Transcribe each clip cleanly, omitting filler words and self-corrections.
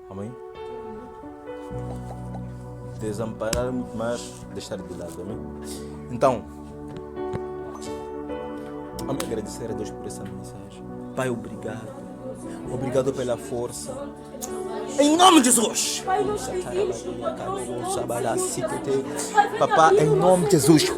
Amém? Desamparar muito mais, deixar de lado. Amém? Então, vamos agradecer a Deus por essa mensagem. Pai, obrigado. Obrigado pela força. Em nome de Jesus. Papá, em nome de Jesus.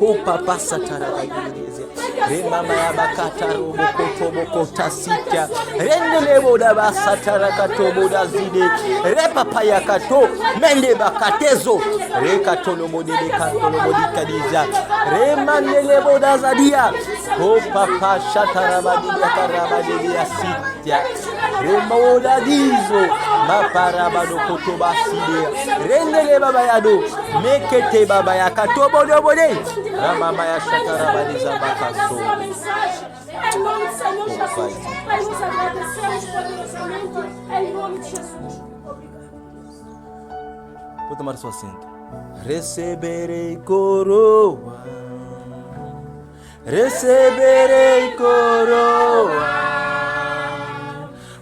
Maparabado kotobaside rendele baba yado mekete baba yakatobo dobode ramama ya shatarabadiza bakaso. Em nome do Senhor Jesus, nós nos agradecemos poderosamente em nome de Jesus. Obrigado. Pode tomar seu assento. Receberei coroa, receberei coroa.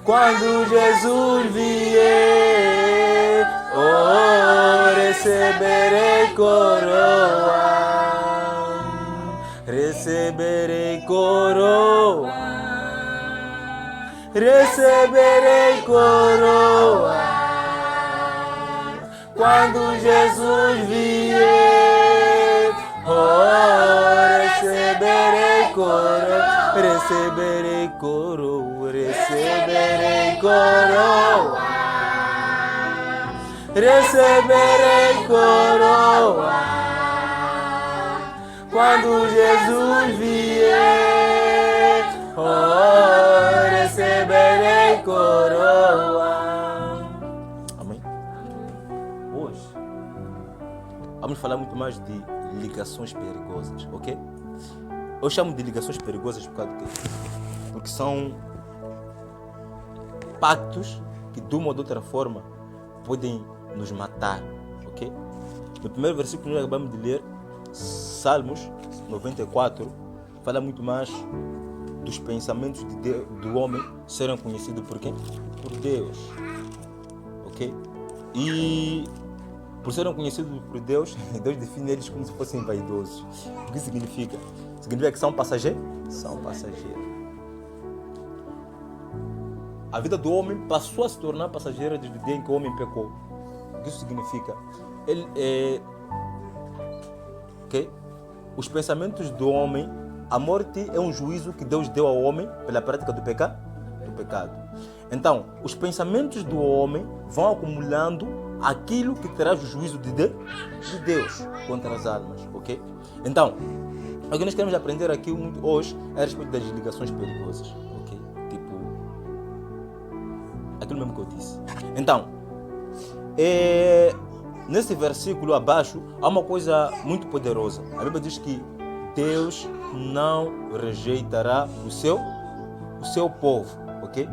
Quando Jesus vier, oh, receberei coroa, receberei coroa, receberei coroa. Quando Jesus vier, oh, receberei coroa, receberei coroa, receberei coroa, receberei coroa. Quando Jesus vier, oh, receberei coroa. Amém? Hoje vamos falar muito mais de ligações perigosas, ok? Eu chamo de ligações perigosas por causa do quê? Porque são pactos que de uma ou de outra forma podem nos matar, ok? No primeiro versículo que nós acabamos de ler, Salmos 94, fala muito mais dos pensamentos do homem serem conhecidos por quem? Por Deus, ok? E por serem conhecidos por Deus, Deus define eles como se fossem vaidosos. O que significa? Significa que são passageiros? São passageiros. A vida do homem passou a se tornar passageira desde o dia em que o homem pecou. O que isso significa? Okay? Os pensamentos do homem, a morte é um juízo que Deus deu ao homem pela prática do pecado. Então, os pensamentos do homem vão acumulando aquilo que traz o juízo de Deus contra as almas, ok? Então, o que nós queremos aprender aqui hoje é a respeito das ligações perigosas, ok? Tipo, aquilo mesmo que eu disse. Então, nesse versículo abaixo há uma coisa muito poderosa. A Bíblia diz que Deus não rejeitará o seu povo, ok?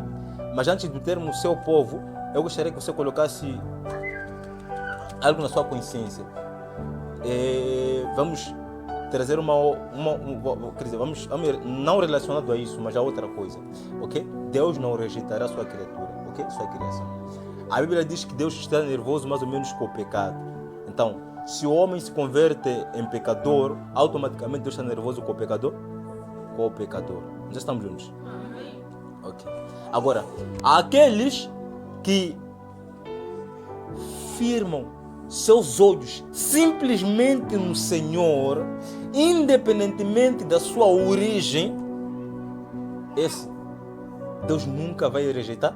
Mas antes do termo seu povo, eu gostaria que você colocasse algo na sua consciência. Vamos trazer quer dizer, vamos não relacionado a isso, mas a outra coisa, ok? Deus não rejeitará sua criatura, ok? Sua criação. A Bíblia diz que Deus está nervoso mais ou menos com o pecado. Então, se o homem se converte em pecador, automaticamente Deus está nervoso com o pecador? Com o pecador. Já estamos juntos? Ok. Agora, há aqueles que firmam seus olhos simplesmente no Senhor, independentemente da sua origem, esse Deus nunca vai rejeitar.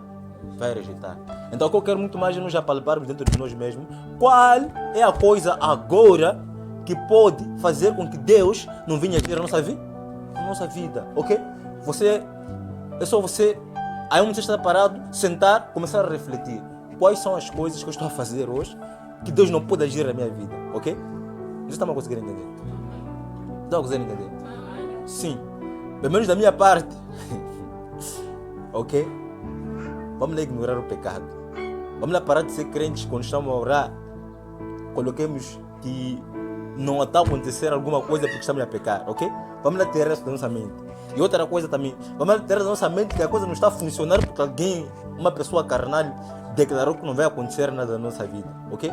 Então o que eu quero muito mais é nós já palparmos dentro de nós mesmos qual é a coisa agora que pode fazer com que Deus não venha agir na nossa vida, ok? É só você, aí onde você está parado, sentar, começar a refletir quais são as coisas que eu estou a fazer hoje que Deus não pode agir na minha vida, ok? Você está conseguindo entender? Está conseguindo entender? Sim, pelo menos da minha parte, ok? Vamos lá ignorar o pecado. Vamos lá parar de ser crentes quando estamos a orar. Coloquemos que não está a acontecer alguma coisa porque estamos a pecar, ok? Vamos lá tirar isso da nossa mente. E outra coisa também, vamos lá tirar da nossa mente que a coisa não está a funcionar porque alguém, uma pessoa carnal, declarou que não vai acontecer nada na nossa vida, ok?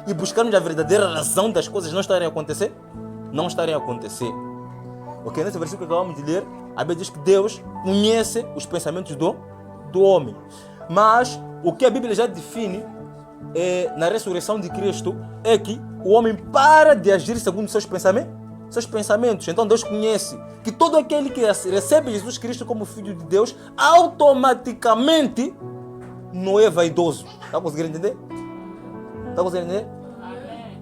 E buscarmos a verdadeira razão das coisas não estarem a acontecer, ok? Nesse versículo que acabamos de ler, a Bíblia diz que Deus conhece os pensamentos do homem. Mas o que a Bíblia já define na ressurreição de Cristo é que o homem para de agir segundo seus pensamentos. Então Deus conhece que todo aquele que recebe Jesus Cristo como Filho de Deus, automaticamente não é vaidoso. Está conseguindo entender?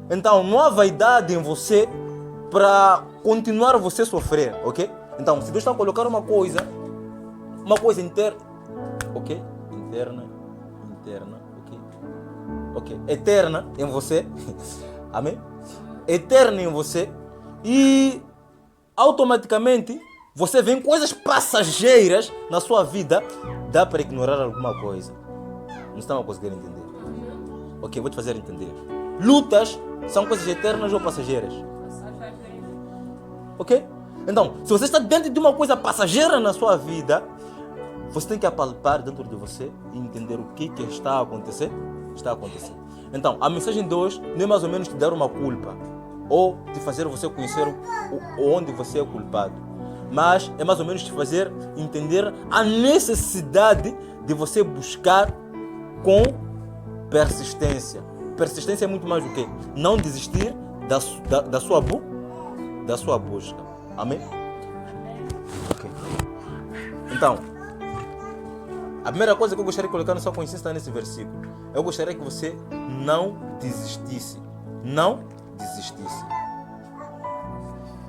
Então não há vaidade em você para continuar você a sofrer, ok? Então, se Deus está a colocar uma coisa interna, ok? Interna, ok? Eterna em você, amém? Eterna em você, e automaticamente você vê coisas passageiras na sua vida, dá para ignorar alguma coisa. Não estão a conseguir entender? Ok, vou te fazer entender. Lutas são coisas eternas ou passageiras? Ok? Então, se você está dentro de uma coisa passageira na sua vida, você tem que apalpar dentro de você e entender o que está a acontecer. Então, a mensagem de hoje não é mais ou menos te dar uma culpa ou te fazer você conhecer onde você é culpado, mas é mais ou menos te fazer entender a necessidade de você buscar com persistência. Persistência é muito mais do que não desistir da sua busca. Amém? Ok. Então, a primeira coisa que eu gostaria de colocar na sua consciência está nesse versículo. Eu gostaria que você não desistisse.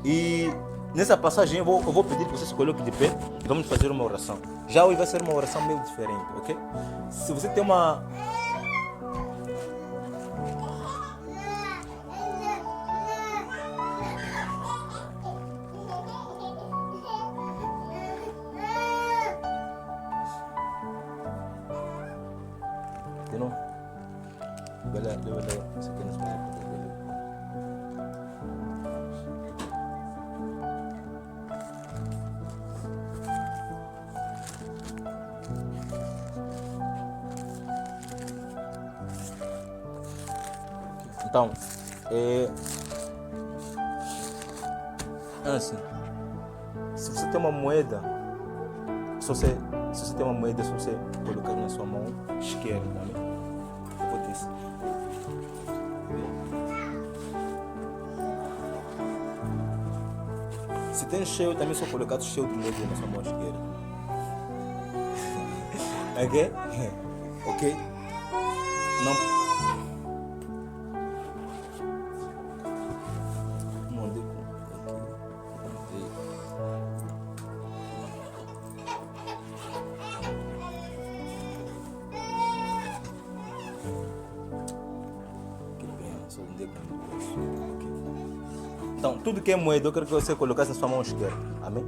E nessa passagem eu vou pedir que você se coloque de pé e vamos fazer uma oração. Já hoje vai ser uma oração meio diferente, ok? Se você tem uma... Então, assim, se você tem uma moeda, se você colocar na sua mão esquerda, né? Eu vou dizer. Se tem cheio, também só colocar cheio de moeda na sua mão esquerda. Ok? Não. Então, tudo que é moeda, eu quero que você colocasse na sua mão esquerda. Amém?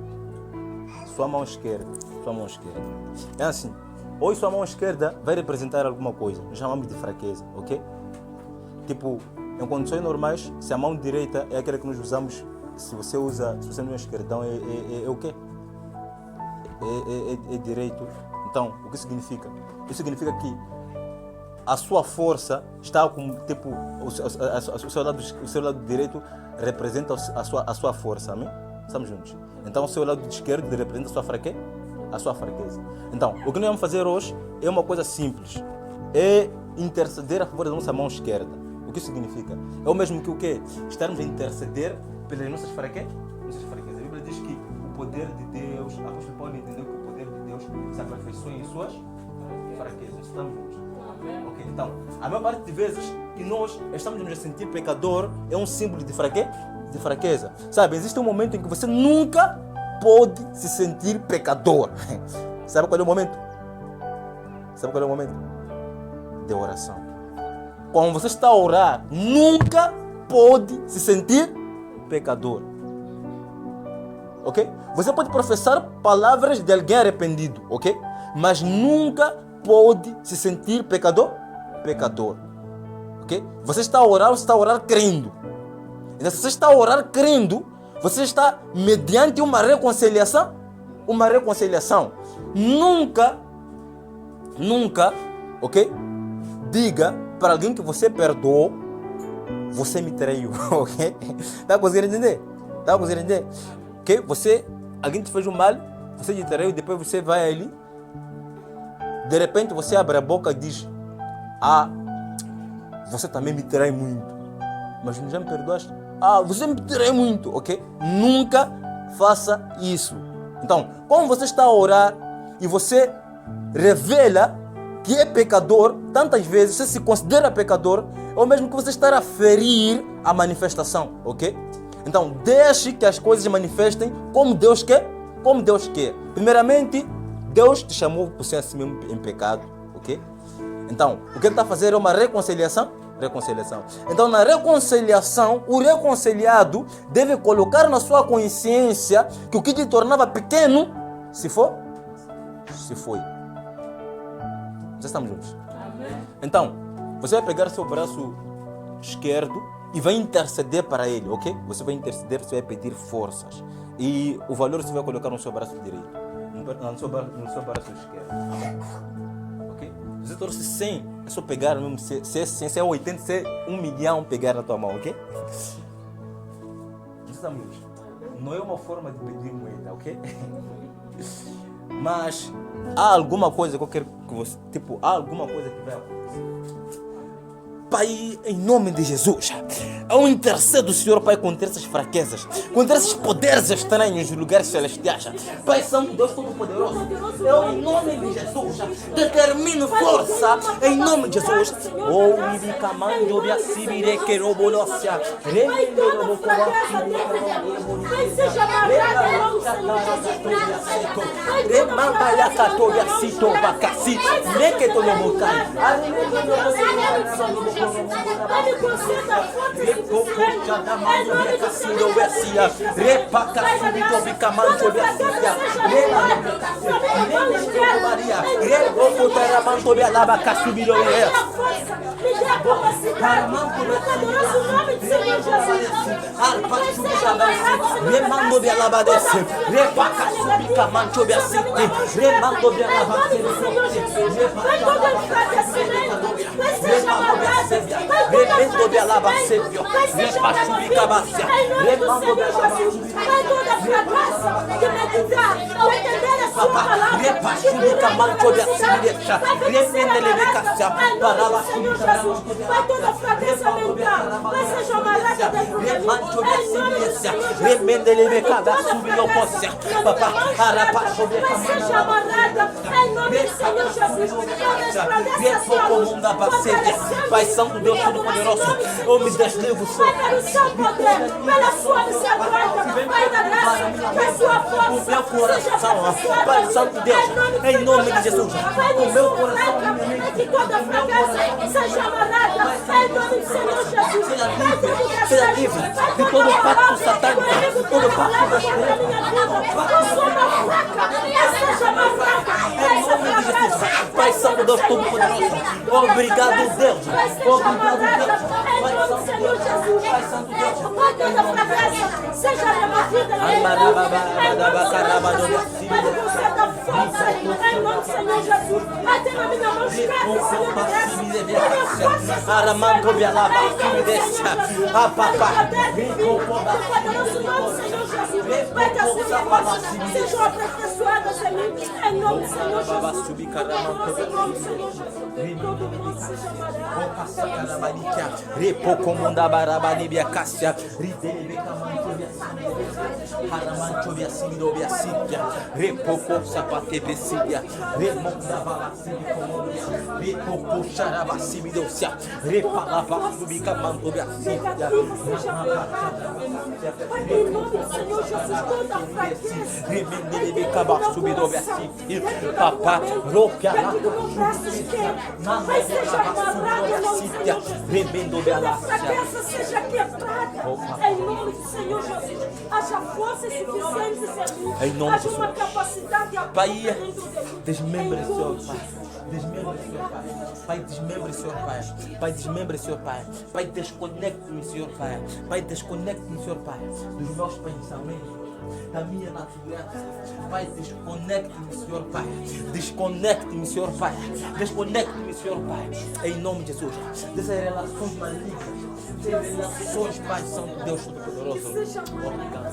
Sua mão esquerda. É assim. Hoje sua mão esquerda vai representar alguma coisa. Nós chamamos de fraqueza, ok? Tipo, em condições normais, se a mão direita é aquela que nós usamos, se você não é esquerdão, é o quê? É direito. Então, o que significa? Isso significa que a sua força está com, tipo, o seu lado direito representa a sua força, amém? Estamos juntos. Então o seu lado esquerdo representa a sua fraqueza. Então, o que nós vamos fazer hoje é uma coisa simples. É interceder a favor da nossa mão esquerda. O que isso significa? É o mesmo que o quê? Estarmos a interceder pelas nossas fraquezas. A Bíblia diz que o poder de Deus, a apóstolo Paulo entendeu que o poder de Deus se aperfeiçoa em suas fraquezas. Estamos juntos. Ok, então, a maior parte de vezes que nós estamos a sentir pecador é um símbolo de fraqueza. Sabe, existe um momento em que você nunca pode se sentir pecador. Sabe qual é o momento? De oração. Quando você está a orar, nunca pode se sentir pecador. Ok? Você pode professar palavras de alguém arrependido, ok? Mas nunca pode se sentir pecador. Ok? Você está a orar crendo. Então, se você está a orar crendo, você está mediante uma reconciliação. Nunca, ok? diga para alguém que você perdoou, você me traiu, ok? Está conseguindo entender? Está conseguindo entender? Ok? Alguém te fez um mal, você te traiu, depois você vai ali, de repente você abre a boca e diz, você também me trai muito, mas já me perdoaste? Você me trai muito, ok? Nunca faça isso. Então, como você está a orar e você revela que é pecador, tantas vezes você se considera pecador, ou mesmo que você está a ferir a manifestação, ok? Então, deixe que as coisas manifestem como Deus quer, como Deus quer. Primeiramente, Deus te chamou por ser assim mesmo em pecado, ok? Então, o que ele está a fazer é uma reconciliação. Então, na reconciliação, o reconciliado deve colocar na sua consciência que o que te tornava pequeno, se foi. Já estamos juntos? Amém. Então, você vai pegar seu braço esquerdo e vai interceder para ele, ok? Você vai interceder, você vai pedir forças. E o valor você vai colocar no seu braço direito, no seu braço esquerdo. Ok? Você trouxe 100, é só pegar mesmo, se é 100, se é 80, se é 1 milhão, pegar na tua mão, ok? Já estamos juntos? Não é uma forma de pedir moeda, ok? Mas há alguma coisa que eu quero que você, há alguma coisa que vai acontecer. Pai, em nome de Jesus, eu intercedo, Senhor, Pai, contra essas fraquezas, contra esses poderes estranhos dos lugares celestiais. Pai Santo, Deus Todo-Poderoso, eu, em nome de Jesus, determino força, em nome de Jesus. Pai, seja amarrado em nome do Senhor Jesus. Pai, me conceda força suficiente. Em nome do Senhor Jesus. Me dê a capacidade. No poderoso nome do Senhor Jesus. Pai, seja amarrado, Pai, todo enfraquecimento, Pai, seja amarrado. Pai, toda fracassa de meditar, de entender a sua palavra, Pai, toda fracassa mental, Pai, seja amarrada dentro de mim, Pai, seja amarrada, em nome do Senhor Jesus, resplandeça a sua luz, Pai Santo, Deus Todo-Poderoso, eu me desligo, Senhor. Pai, pelo seu poder, pela sua misericórdia, Pai da graça, que a sua força seja abençoada. Pai Santo, Deus, em nome de Jesus, Pai, o meu coração, que toda fracassa seja amarrada, em nome do Senhor Jesus. Seja livre de todo pacto satânico, todo pacto das trevas. Eu sou uma fraca, seja amarrada, Em nome de Jesus, Pai Santo, Deus Todo-Poderoso, obrigado, Deus. Obrigado, Deus. Em nome do Senhor Jesus. Pai, toda fracassa seja removida na minha vida. Pai, você dá força em nome do Senhor Jesus. Até na minha mão esquerda, Senhor Deus. Aramanto me alaba, me deixa. Poderoso nome do Senhor Jesus. Pai, que as minhas forças sejam aperfeiçoadas em mim. Em nome do Senhor Jesus. Poderoso nome do Senhor Jesus. Todo mundo seja amarado. Repoko munda barabani bia kasya ridebe kamanto bia haramanto bia simido bia sipia repoko sapate besia remonda bala sibi komodia repoko sharaba simido sia repala basu bika manto bia sipia Em nome do Senhor Jesus, toda fraqueza, remende bika basu bido bia sipia papa rokia Pai, seja amarrado em nome do Senhor Jesus. remendo Que a bia fraqueza seja quebrada. Em nome do Senhor Jesus. Haja força suficiente em mim. Em nome de Haja Jesus. uma capacidade Pai, dentro de mim. desmembre, Em Senhor nome de Pai. Jesus. Desmembre, Senhor Pai. Pai, desmembre, Senhor Pai. Pai, desmembre, Senhor Pai. Pai, desconecte-me, Senhor Pai. Pai, desconecte-me, Senhor Pai, dos meus pensamentos, da minha natureza. Pai, desconecte-me, Senhor Pai. Desconecte-me, Senhor Pai. Desconecte-me, Senhor Pai. Em nome de Jesus. Dessas relações malignas. Dessas relações, Pai Santo, Deus Todo-Poderoso. Obrigado.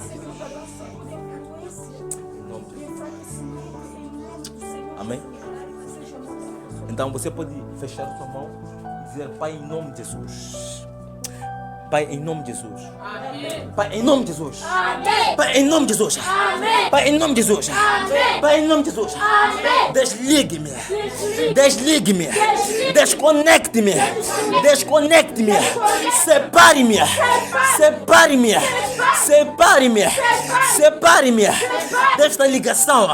Em nome de Jesus. Amém? Então você pode fechar sua mão e dizer: Pai, em nome de Jesus. Pai, em nome de Jesus. Amém. Pai, em nome de Jesus. Amém. Pai, em nome de Jesus. Amém. Pai, em nome de Jesus. Amém. Pai, em nome de Jesus. Amém. Desligue-me. Desligue-me. Desconecte-me. Desconecte-me. Separe-me. Separe-me. Separe-me. Separe-me desta ligação.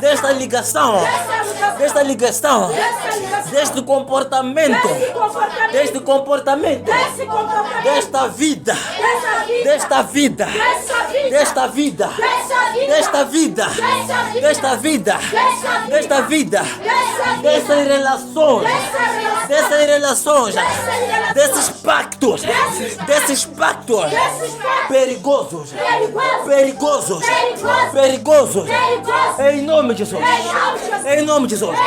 Desta ligação. Desta ligação. Deste comportamento. Deste comportamento. Desta vida. Desta vida. Desta vida. Desta vida. Desta vida. Desta vida. Dessas relações. Dessas relações. Desses pactos. Desses pactos. Perigosos. Perigosos. Perigosos. Em nome de Jesus. Em nome de Jesus.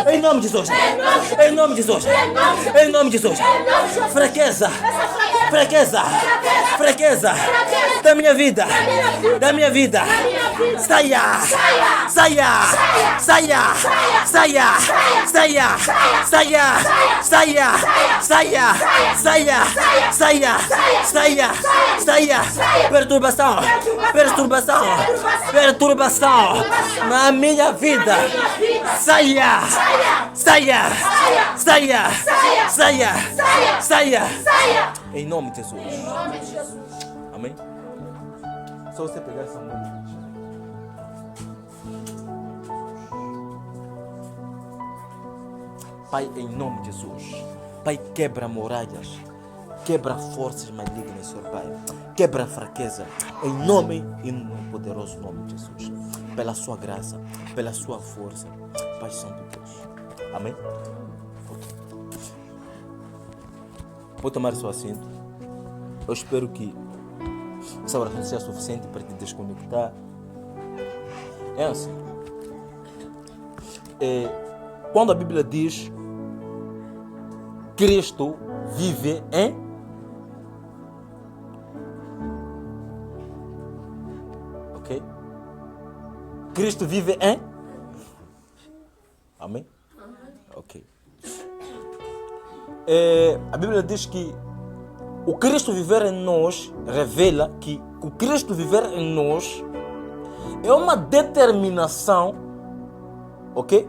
Em nome de Jesus. Em nome de Jesus. Em nome de Jesus. Fraqueza. Fraqueza. Fraqueza. Da minha vida. Da minha vida. Saia. Saia. Saia. Saia. Saia. Saia. Saia. Saia. Saia. Saia. Saia. Saia. Perturbação. Perturbação. Perturbação. Na minha vida. Saia. Saia. Saia. Saia. Saia. Em nome de Jesus. Amém? Só você pegar essa mão. Pai, em nome de Jesus. Pai, quebra muralhas. Quebra forças malignas, Senhor Pai. Quebra a fraqueza. Em nome e no poderoso nome de Jesus. Pela sua graça. Pela sua força. Pai Santo Deus. Amém? Vou tomar seu assento. Eu espero que essa oração seja suficiente para te desconectar. É assim. Quando a Bíblia diz Cristo vive em Cristo vive em Amém? Ok. A Bíblia diz que o Cristo viver em nós revela que o Cristo viver em nós é uma determinação, ok?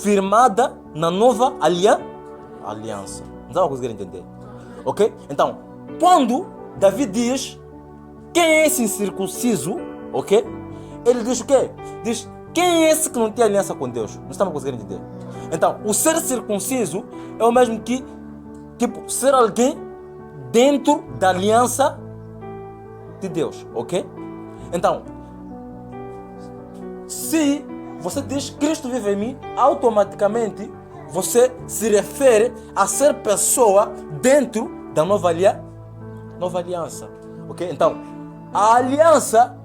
Firmada na nova aliança. Não estava conseguindo entender? Ok? Então, quando Davi diz quem é esse incircunciso, ok? Ele diz o quê? Diz quem é esse que não tem aliança com Deus? Não estamos conseguindo entender? Então, o ser circunciso é o mesmo que tipo, ser alguém dentro da aliança de Deus, ok? Então, se você diz Cristo vive em mim, automaticamente você se refere a ser pessoa dentro da nova aliança, ok? Então, a aliança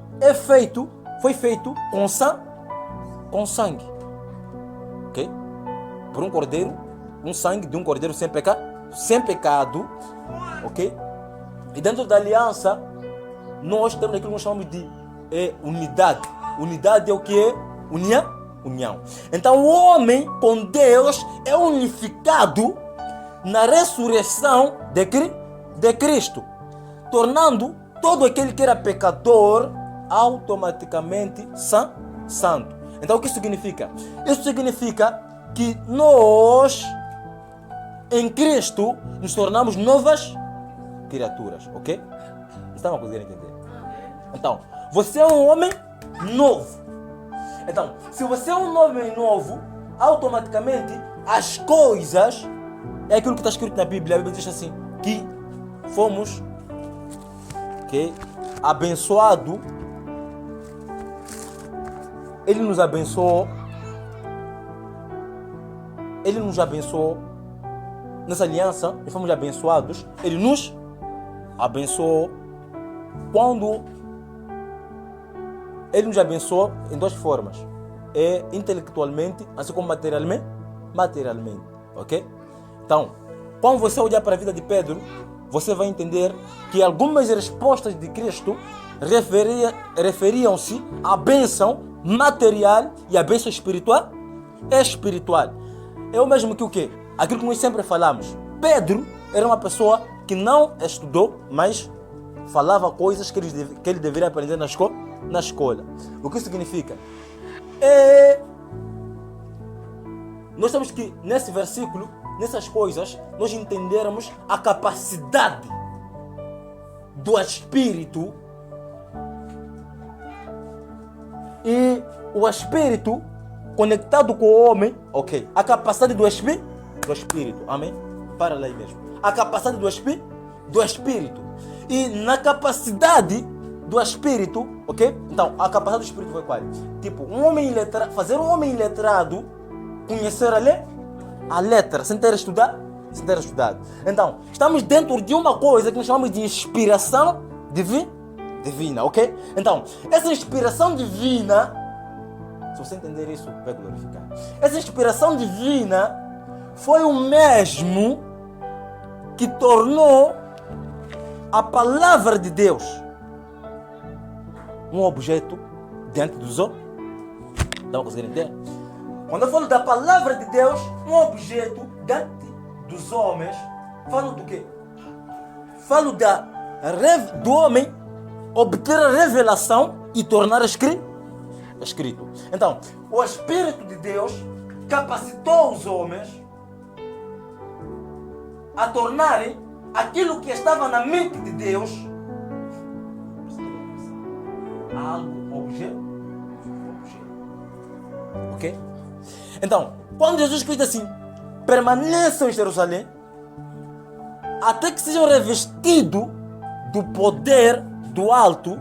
foi feito com sangue, ok? Por um cordeiro, um sangue de um cordeiro sem pecado, ok? E dentro da aliança, nós temos aquilo que nós chamamos de unidade. Unidade é o que é? União. Então o homem com Deus é unificado na ressurreição de Cristo, tornando todo aquele que era pecador automaticamente santo. Então o que isso significa? Isso significa que nós em Cristo nos tornamos novas criaturas, ok? Estão a conseguir entender? Então, você é um homem novo. Então, se você é um homem novo, automaticamente as coisas, é aquilo que está escrito na Bíblia. A Bíblia diz assim, que fomos abençoados. Ele nos abençoou nessa aliança, e fomos abençoados. Ele nos abençoou quando Ele nos abençoa em duas formas. É intelectualmente, assim como materialmente. Ok? Então, quando você olhar para a vida de Pedro, você vai entender que algumas respostas de Cristo referiam-se à bênção material e à bênção espiritual. É o mesmo que o quê? Aquilo que nós sempre falamos. Pedro era uma pessoa que não estudou, mas falava coisas que ele deveria aprender na escola. O que significa? Nós temos que, nesse versículo, nessas coisas, nós entendermos a capacidade do Espírito e o Espírito conectado com o homem, ok? A capacidade do Espírito, amém? Para lá aí mesmo. A capacidade do Espírito. E na capacidade do Espírito, ok? Então, a capacidade do Espírito foi qual? Tipo, fazer um homem iletrado conhecer a letra, sem ter estudado. Então, estamos dentro de uma coisa que nós chamamos de inspiração divina, ok? Então, essa inspiração divina, se você entender isso, vai glorificar. Essa inspiração divina foi o mesmo que tornou a palavra de Deus um objeto diante dos homens. Estão conseguindo entender? Quando eu falo da palavra de Deus, um objeto diante dos homens, falo do quê? Falo do homem obter a revelação e tornar escrito. Então, o Espírito de Deus capacitou os homens a tornarem aquilo que estava na mente de Deus algo objeto. Ok? Então, quando Jesus Cristo assim, permaneçam em Jerusalém, até que sejam revestidos do poder do alto,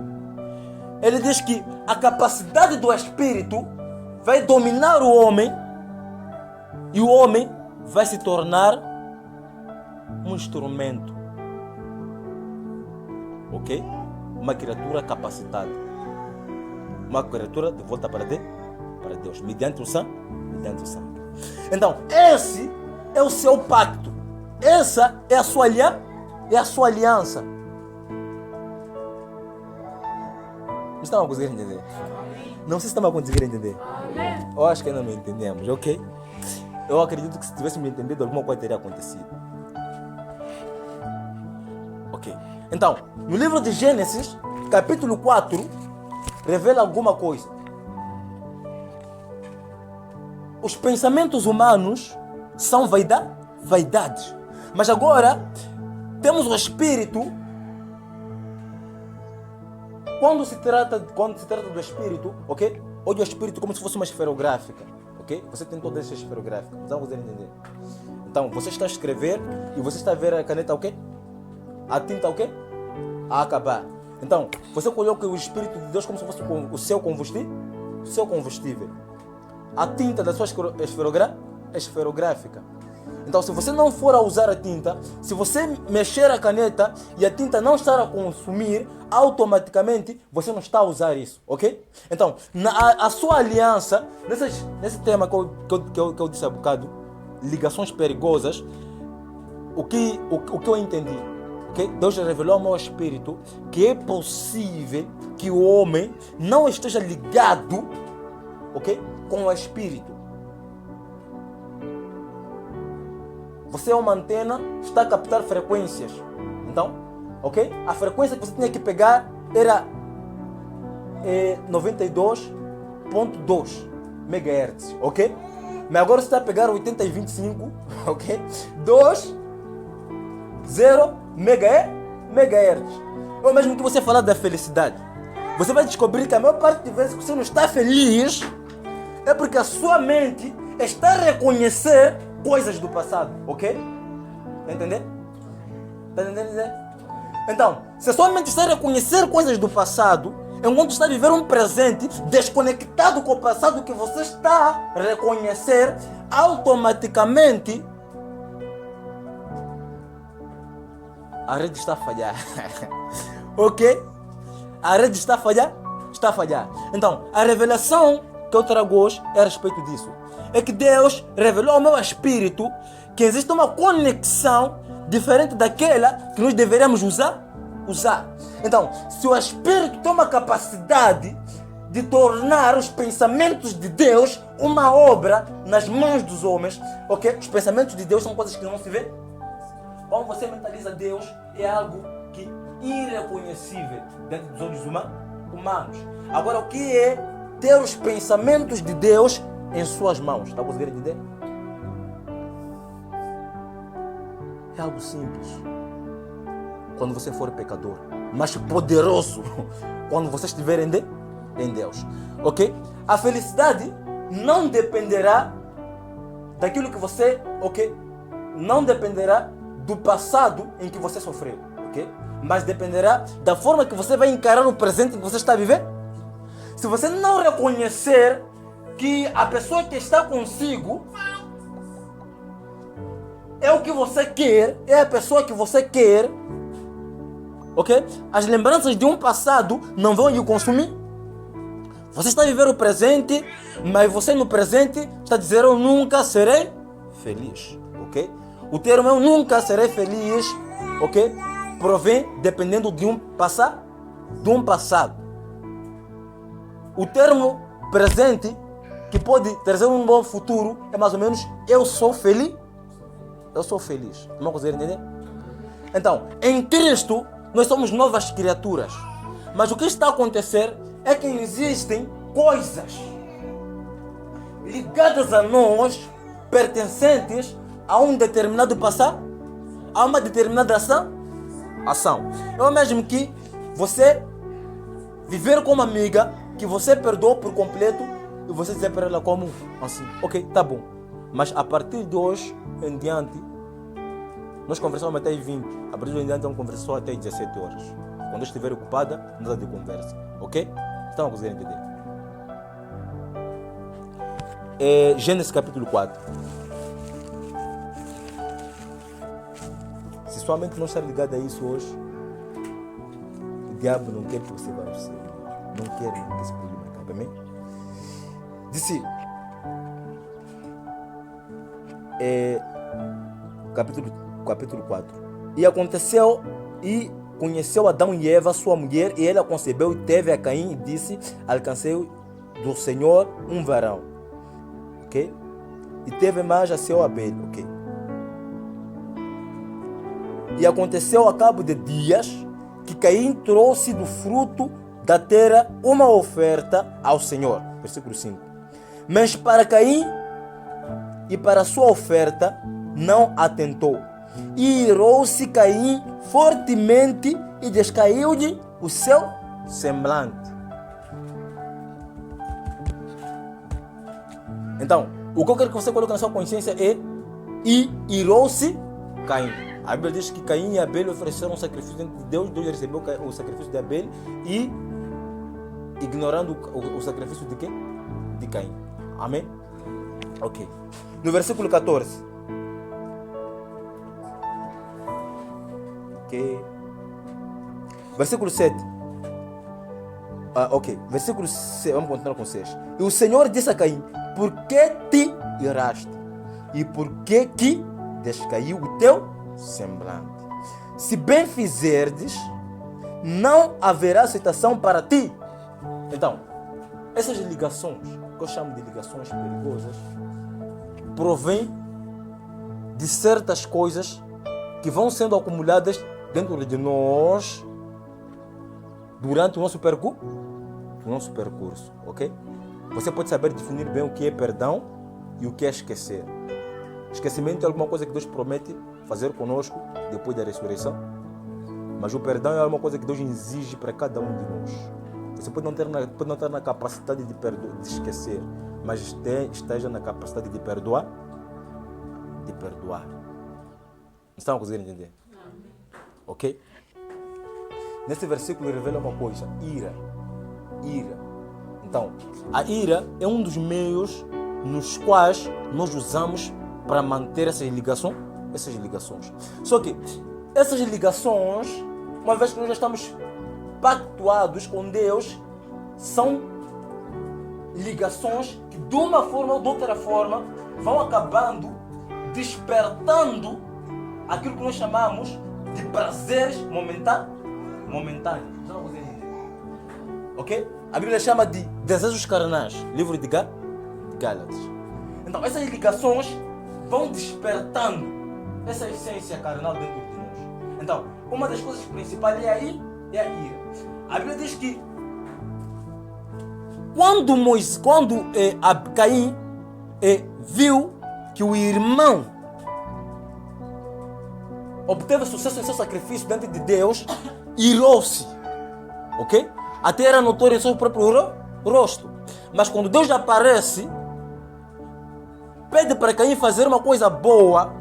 ele diz que a capacidade do Espírito vai dominar o homem e o homem vai se tornar um instrumento. Ok? Uma criatura capacitada. Uma criatura de volta para Deus, mediante o sangue. Então, esse é o seu pacto. Essa é a sua aliança. Estão a conseguir entender? Não sei se estão a conseguir entender. Eu acho que ainda não entendemos, ok? Eu acredito que se tivéssemos entendido, alguma coisa teria acontecido. Ok. Então, no livro de Gênesis, capítulo 4, revela alguma coisa. Os pensamentos humanos são vaidades. Mas agora, temos o Espírito. Quando se trata do Espírito, ok? Olha o Espírito como se fosse uma esferográfica, ok? Você tem todas essas esferográficas, não vão entender. Então, você está a escrever e você está a ver a caneta, ok? A tinta, ok? A acabar. Então, você coloca o Espírito de Deus como se fosse o seu combustível. A tinta da sua esferográfica. Então, se você não for a usar a tinta, se você mexer a caneta e a tinta não estar a consumir, automaticamente você não está a usar isso, ok? Então, a sua aliança, nesse tema que eu disse há bocado, ligações perigosas, o que eu entendi, ok? Deus revelou ao meu espírito que é possível que o homem não esteja ligado, ok? Com o espírito. Você é uma antena, está a captar frequências. Então, ok? A frequência que você tinha que pegar era 92.2 MHz, ok? Mas agora você está a pegar 80/25, ok? 2.0 MHz. Ou mesmo que você falar da felicidade, você vai descobrir que a maior parte de vezes que você não está feliz é porque a sua mente está a reconhecer coisas do passado, ok? Tá entendendo? Então, se a sua mente está a reconhecer coisas do passado, enquanto está a viver um presente desconectado com o passado que você está a reconhecer, automaticamente a rede está a falhar. Ok? A rede está a falhar? está a falhar. Então, a revelação que eu trago hoje é a respeito disso. É que Deus revelou ao meu espírito que existe uma conexão diferente daquela que nós deveríamos usar. Então, se o Espírito tem uma capacidade de tornar os pensamentos de Deus uma obra nas mãos dos homens, ok? Os pensamentos de Deus são coisas que não se vê. Quando você mentaliza Deus, é algo que irreconhecível dentro dos olhos humanos. Agora, o que é ter os pensamentos de Deus em suas mãos? Está conseguindo entender? É algo simples. Quando você for pecador, mas poderoso quando você estiver em Deus, ok? A felicidade não dependerá daquilo que você, ok? Não dependerá do passado em que você sofreu, ok? Mas dependerá da forma que você vai encarar o presente que você está a viver. Se você não reconhecer que a pessoa que está consigo é o que você quer, é a pessoa que você quer, ok? As lembranças de um passado não vão lhe consumir. Você está a viver o presente, mas você no presente está a dizer eu nunca serei feliz, ok? O termo eu nunca serei feliz, ok? Provém dependendo de um passado. O termo presente, que pode trazer um bom futuro, é mais ou menos eu sou feliz. Eu sou feliz. Não consegue entender? Então, em Cristo, nós somos novas criaturas. Mas o que está a acontecer é que existem coisas ligadas a nós, pertencentes a um determinado passado, a uma determinada ação. É mesmo que você viver com uma amiga que você perdoou por completo e você dizer para ela como assim, ok, tá bom. Mas a partir de hoje em diante, nós conversamos até 20. A partir de hoje em diante, conversou até 17 horas. Quando eu estiver ocupada, nada de conversa. Ok? Estão a conseguir entender? Gênesis capítulo 4. Se sua mente não está ligada a isso hoje, o diabo não quer que você vá ao céu. Não quer que esse problema acabe. Amém? Disse... capítulo 4. E aconteceu e conheceu Adão e Eva, sua mulher, e ela concebeu e teve a Caim e disse, alcancei do Senhor um varão. Ok? E teve mais a seu Abel. Ok? E aconteceu a cabo de dias que Caim trouxe do fruto da terra uma oferta ao Senhor. Versículo 5. Mas para Caim e para a sua oferta não atentou. E irou-se Caim fortemente e descaiu-lhe o seu semblante. Então, o que eu quero que você coloque na sua consciência é e irou-se Caim. A Bíblia diz que Caim e Abel ofereceram um sacrifício diante de Deus. Deus recebeu o sacrifício de Abel e ignorando o sacrifício de quem? De Caim. Amém? Ok. No versículo 14. Ok. Versículo 7. Ok. Versículo 6. Vamos continuar com 6. E o Senhor disse a Caim: por que te iraste? E por que descaiu o teu semblante? Se bem fizerdes, não haverá aceitação para ti. Então, essas ligações, que eu chamo de ligações perigosas, provém de certas coisas que vão sendo acumuladas dentro de nós durante o nosso percurso, ok? Você pode saber definir bem o que é perdão e o que é esquecer. Esquecimento é alguma coisa que Deus promete fazer conosco depois da ressurreição, mas o perdão é alguma coisa que Deus exige para cada um de nós. Você pode não ter na capacidade de esquecer, mas esteja na capacidade de perdoar. Estão a conseguir entender? Ok? Nesse versículo revela uma coisa: ira. Então, a ira é um dos meios nos quais nós usamos para manter essas ligações. Só que essas ligações, uma vez que nós já estamos pactuados com Deus, são ligações que de uma forma ou de outra forma vão acabando despertando aquilo que nós chamamos de prazeres momentâneos. Ok? A Bíblia chama de desejos carnais, livro de Gálatas. Então essas ligações vão despertando essa essência carnal dentro de nós. Então, uma das coisas principais é a ira. A Bíblia diz que quando Caim viu que o irmão obteve sucesso em seu sacrifício diante de Deus, irou-se, ok? Até era notório em seu próprio rosto. Mas quando Deus aparece, pede para Caim fazer uma coisa boa,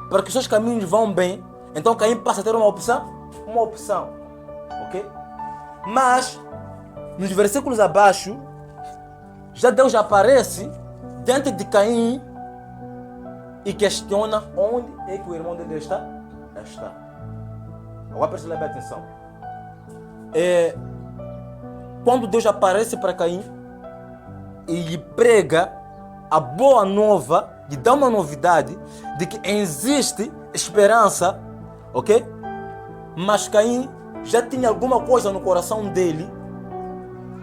para que os seus caminhos vão bem. Então Caim passa a ter uma opção, ok? Mas, nos versículos abaixo, já Deus aparece diante de Caim e questiona onde é que o irmão dele está. Agora preste bem atenção. Quando Deus aparece para Caim e lhe prega a boa nova, lhe dá uma novidade de que existe esperança, ok? Mas Caim já tinha alguma coisa no coração dele,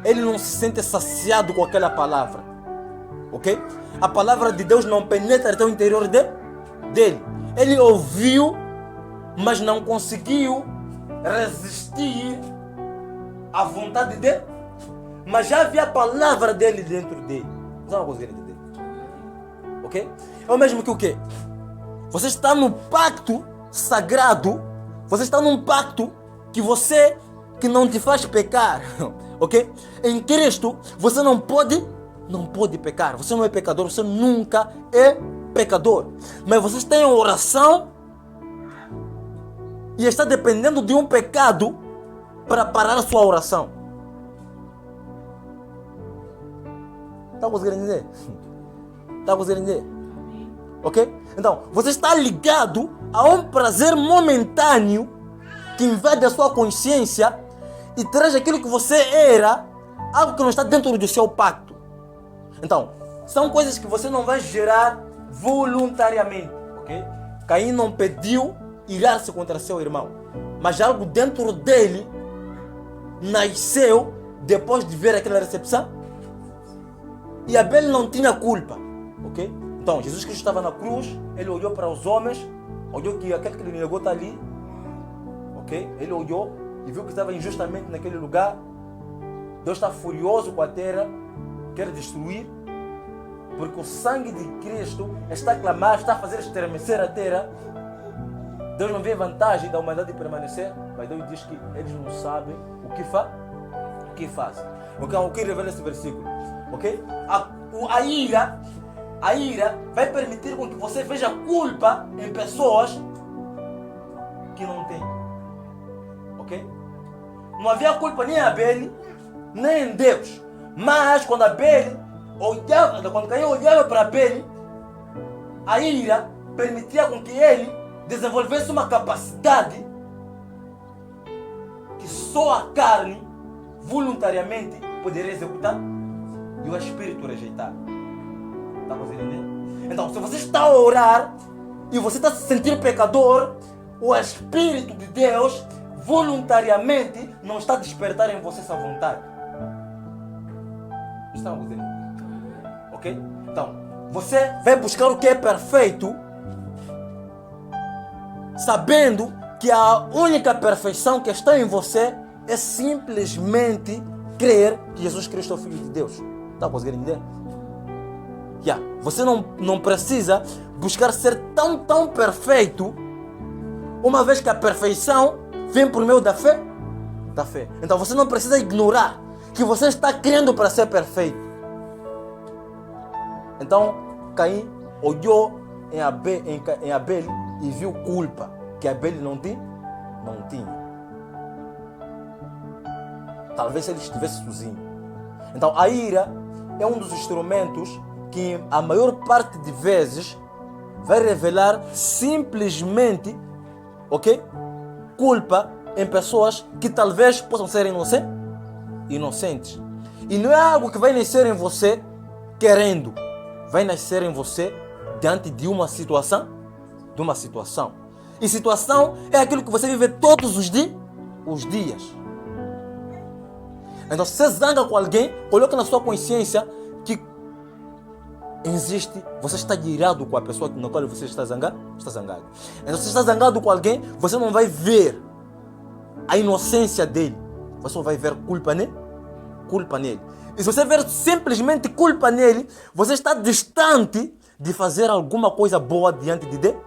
ele não se sente saciado com aquela palavra, ok? A palavra de Deus não penetra até o interior dele. Ele ouviu, mas não conseguiu resistir à vontade dele. Mas já havia a palavra dele dentro dele. Você não consegue entender. Ok? É o mesmo que o quê? Você está num pacto sagrado. Você está num pacto que não te faz pecar. Ok? Em Cristo você não pode pecar. Você não é pecador. Você nunca é pecador. Mas você está em oração e está dependendo de um pecado para parar a sua oração. Está conseguindo entender? Está conseguindo entender? Ok? Então, você está ligado a um prazer momentâneo que invade a sua consciência e traz aquilo que você era, algo que não está dentro do seu pacto. Então, são coisas que você não vai gerar voluntariamente, ok? Caim não pediu irar-se contra seu irmão, mas algo dentro dele nasceu depois de ver aquela recepção. E Abel não tinha culpa, ok? Então, Jesus Cristo estava na cruz, ele olhou para os homens, olhou que aquele que ele negou está ali, ok? Ele olhou e viu que estava injustamente naquele lugar. Deus está furioso com a terra, quer destruir, porque o sangue de Cristo está a clamar, está a fazer estremecer a terra. Deus não vê vantagem da humanidade permanecer, mas Deus diz que eles não sabem o que fazem. Okay? O que revela esse versículo? Okay? A ira vai permitir com que você veja culpa em pessoas que não têm. Ok? Não havia culpa nem em Abel, nem em Deus. Mas quando Caim olhava para Abel, a ira permitia com que ele desenvolvesse uma capacidade que só a carne voluntariamente poderia executar e o espírito rejeitar. Está conseguindo? Então, se você está a orar e você está se sentindo pecador, o espírito de Deus voluntariamente não está a despertar em você essa vontade. Está conseguindo? Ok? Então, você vai buscar o que é perfeito, sabendo que a única perfeição que está em você é simplesmente crer que Jesus Cristo é o Filho de Deus. Está conseguindo entender? Você não precisa buscar ser tão perfeito, uma vez que a perfeição vem por meio da fé. Então você não precisa ignorar que você está crendo para ser perfeito. Então Caim olhou em Abel e viu culpa que Abel não tinha. Talvez ele estivesse sozinho. Então a ira é um dos instrumentos que a maior parte de vezes vai revelar simplesmente, ok? Culpa em pessoas que talvez possam ser inocentes. E não é algo que vai nascer em você querendo. Vai nascer em você diante de uma situação. E situação é aquilo que você vive todos os dias. Então, se você zanga com alguém, coloca na sua consciência que existe, você está irado com a pessoa na qual você está zangado. Então, se você está zangado com alguém, você não vai ver a inocência dele. Você só vai ver culpa nele. E se você ver simplesmente culpa nele, você está distante de fazer alguma coisa boa diante de Deus.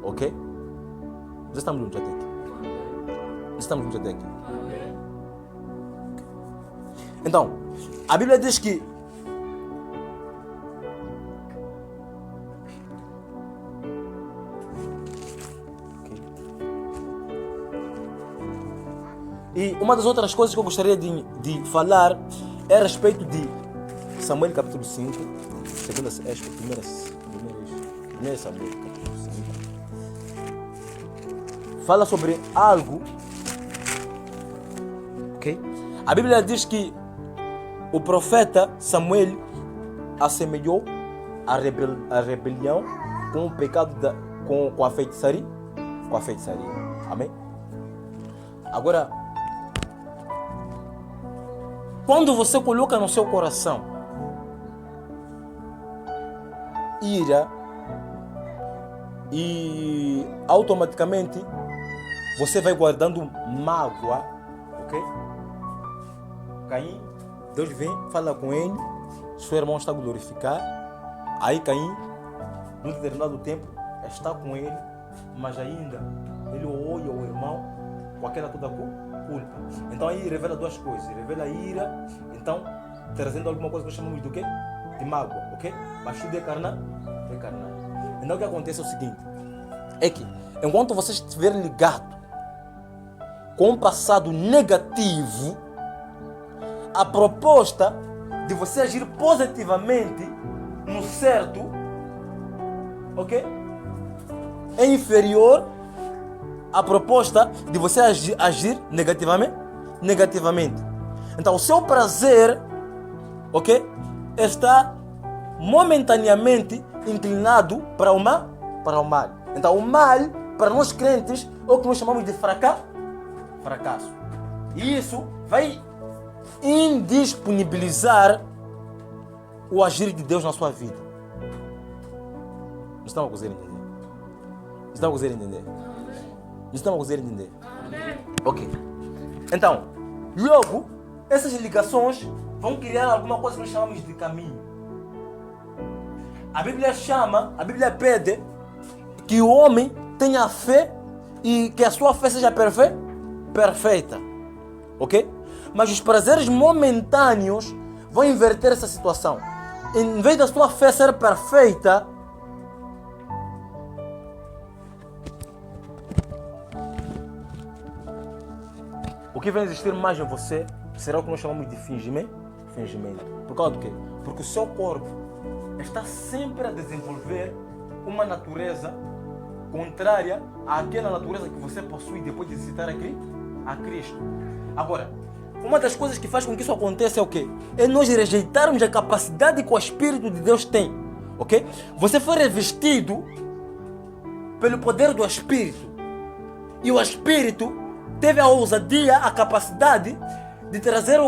Ok? Já estamos juntos até aqui. Então, a Bíblia diz que e uma das outras coisas que eu gostaria de falar é a respeito de Samuel capítulo 5, segunda primeira Samuel capítulo 5. Fala sobre algo, ok? A Bíblia diz que o profeta Samuel assemelhou a rebelião com o pecado com a feitiçaria. Amém? Agora, quando você coloca no seu coração ira e automaticamente você vai guardando mágoa, ok? Caim, Deus vem, fala com ele, seu irmão está a glorificar, aí Caim, num determinado tempo, está com ele, mas ainda ele olha o irmão com aquela toda culpa. Então aí revela duas coisas, revela a ira, então trazendo alguma coisa que nós chamamos de quê? De mágoa, ok? Mas tudo é carnal. Então o que acontece é o seguinte, é que enquanto você estiver ligado com um passado negativo, a proposta de você agir positivamente no certo, ok? É inferior à proposta de você agir negativamente. Então o seu prazer, ok? Está momentaneamente inclinado para o mal. Então o mal, para nós crentes, é o que nós chamamos de fracasso. E isso vai indisponibilizar o agir de Deus na sua vida. Estão a conseguir entender? Ok. Então, logo, essas ligações vão criar alguma coisa que nós chamamos de caminho. A Bíblia pede que o homem tenha fé e que a sua fé seja perfeita. Ok? Mas os prazeres momentâneos vão inverter essa situação. Em vez da sua fé ser perfeita, o que vai existir mais em você será o que nós chamamos de fingimento. Por causa do quê? Porque o seu corpo está sempre a desenvolver uma natureza contrária àquela natureza que você possui depois de citar a Cristo. Agora, uma das coisas que faz com que isso aconteça é o quê? É nós rejeitarmos a capacidade que o Espírito de Deus tem. Ok? Você foi revestido pelo poder do Espírito. E o Espírito teve a ousadia, a capacidade de trazer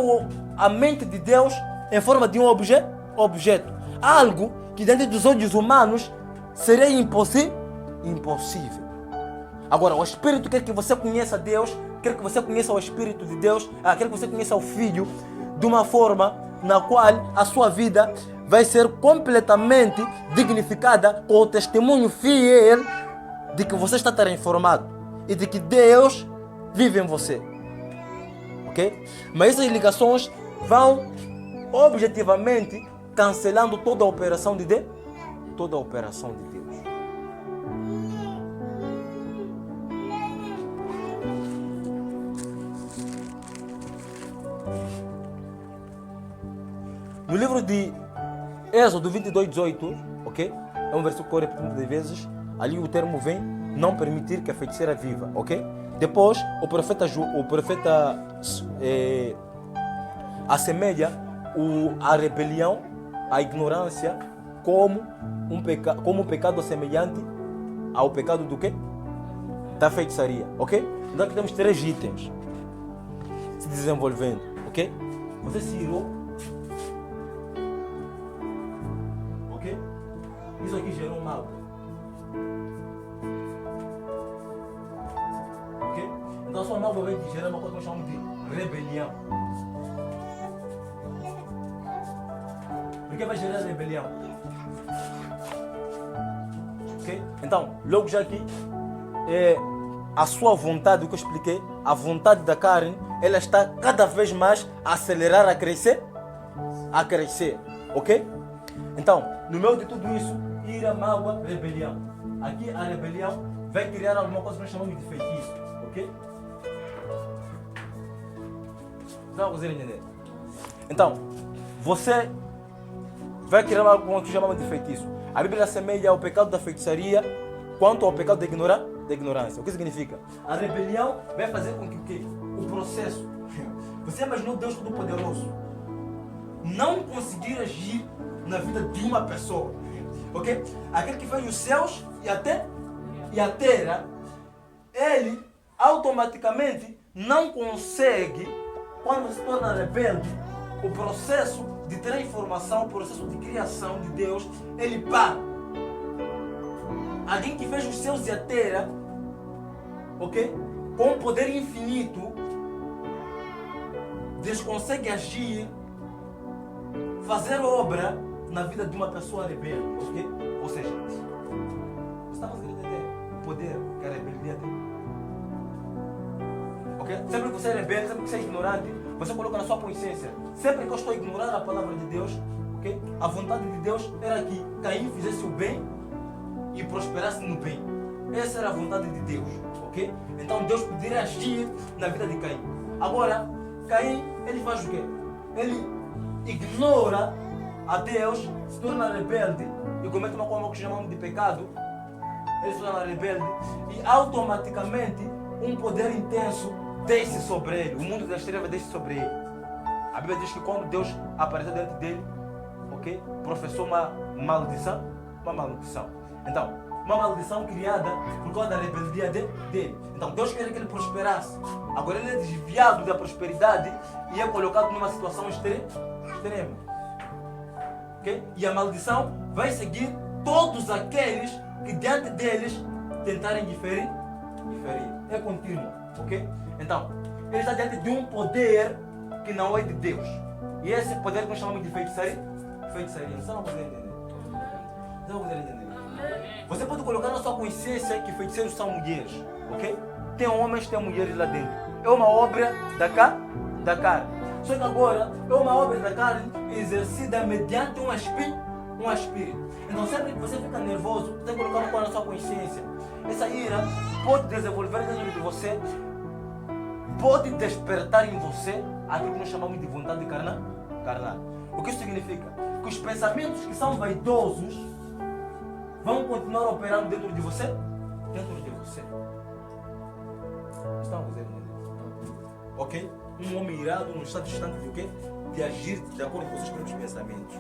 a mente de Deus em forma de um objeto. Algo que dentro dos olhos humanos seria impossível. Agora, o Espírito quer que você conheça Deus, quer que você conheça o Espírito de Deus, quer que você conheça o Filho de uma forma na qual a sua vida vai ser completamente dignificada com o testemunho fiel de que você está transformado e de que Deus vive em você. Ok? Mas essas ligações vão objetivamente cancelando toda a operação de Deus. No livro de Êxodo 22:18, ok? É um versículo que eu repito muitas vezes. Ali o termo vem não permitir que a feiticeira viva, ok? Depois, o profeta assemelha a rebelião, a ignorância, como um pecado semelhante ao pecado do quê? Da feitiçaria, ok? Então aqui temos 3 itens se desenvolvendo, ok? Você se irou, ok? Isso aqui gerou mágoa, ok? Então a sua mágoa vai gerar uma coisa que nós chamamos de rebelião. Por que vai gerar rebelião? Ok? Então, logo já aqui, a sua vontade, o que eu expliquei, a vontade da carne, ela está cada vez mais a acelerar, a crescer, ok? Então, no meio de tudo isso, ira, mágoa, rebelião. Aqui a rebelião vai criar alguma coisa que nós chamamos de feitiço, ok? Não consegue entender? Então, você vai criar algo que chamamos de feitiço. A Bíblia assemelha ao pecado da feitiçaria quanto ao pecado da ignorância. O que significa? A rebelião vai fazer com que o quê? O processo. Você imaginou Deus Todo-Poderoso não conseguir agir na vida de uma pessoa, ok? Aquele que fez os céus e a terra, ele automaticamente não consegue, quando se torna rebelde, o processo de transformação, o processo de criação de Deus, ele para. Alguém que fez os céus e a terra, ok? Com um poder infinito, Deus consegue agir, fazer obra na vida de uma pessoa rebelde, ok? Ou seja, você está conseguindo entender o poder que a rebeldia tem? Ok? Sempre que você é rebelde, sempre que você é ignorante, você coloca na sua consciência: sempre que eu estou a ignorar a palavra de Deus, ok? A vontade de Deus era que Caim fizesse o bem e prosperasse no bem. Essa era a vontade de Deus, ok? Então Deus poderia agir na vida de Caim. Agora, Caim, ele faz o quê? Ele ignora a Deus, se torna rebelde e comete uma coisa que chamamos de pecado. Ele se torna rebelde e automaticamente um poder intenso desce sobre ele. O mundo das trevas desce sobre ele. A Bíblia diz que quando Deus apareceu diante dele, ok, professou uma maldição. Então, uma maldição criada por causa da rebeldia dele. Então, Deus queria que ele prosperasse. Agora ele é desviado da prosperidade e é colocado numa situação extrema. Okay? E a maldição vai seguir todos aqueles que diante deles tentarem diferir. É contínuo, ok? Então, ele está diante de um poder que não é de Deus. E esse poder que nós chamamos de feitiçaria. Você não pode entender. Você pode colocar na sua consciência que feiticeiros são mulheres, ok? Tem homens, tem mulheres lá dentro. É uma obra da carne. Só que agora é uma obra da carne exercida mediante um espírito. Então sempre que você fica nervoso, você tem que colocar uma coisa na sua consciência. Essa ira pode desenvolver dentro de você, pode despertar em você aquilo que nós chamamos de vontade carnal. O que isso significa? Que os pensamentos que são vaidosos vão continuar operando dentro de você? Estão fazendo, ok? Um homem irado não está distante de quê? De agir de acordo com os seus próprios pensamentos.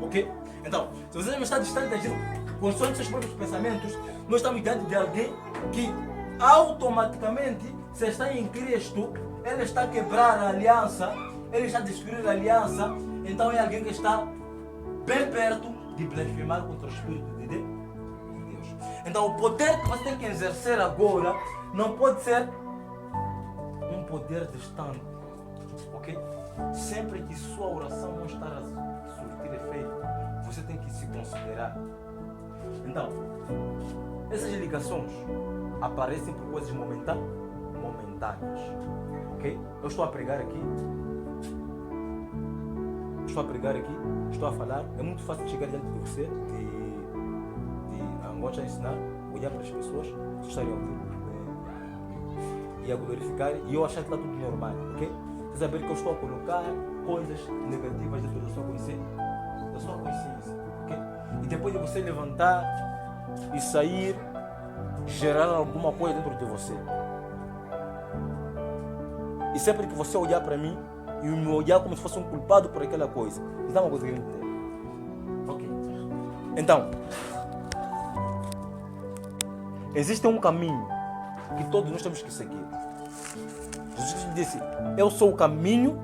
Ok? Então, se você não está distante de agir com os seus próprios pensamentos, nós estamos diante de alguém que automaticamente, se está em Cristo, ele está a quebrar a aliança, ele está a destruir a aliança, então é alguém que está bem perto de blasfemar contra o Espírito de Deus. Então o poder que você tem que exercer agora não pode ser um poder distante, ok? Sempre que sua oração não está a surtir efeito, você tem que se considerar. Então, essas ligações aparecem por coisas momentâneas, ok? Eu estou a pregar aqui, estou a falar, é muito fácil chegar diante de você vou te ensinar, olhar para as pessoas, estarem a ouvir e a glorificar, e eu achar que está tudo normal, ok? Você saber que eu estou a colocar coisas negativas dentro da sua consciência, ok? e depois de você levantar e sair, gerar alguma coisa dentro de você. E sempre que você olhar para mim e me olhar como se fosse um culpado por aquela coisa, então é uma coisa que eu quero entender. Ok. Então, existe um caminho que todos nós temos que seguir. Jesus disse: eu sou o caminho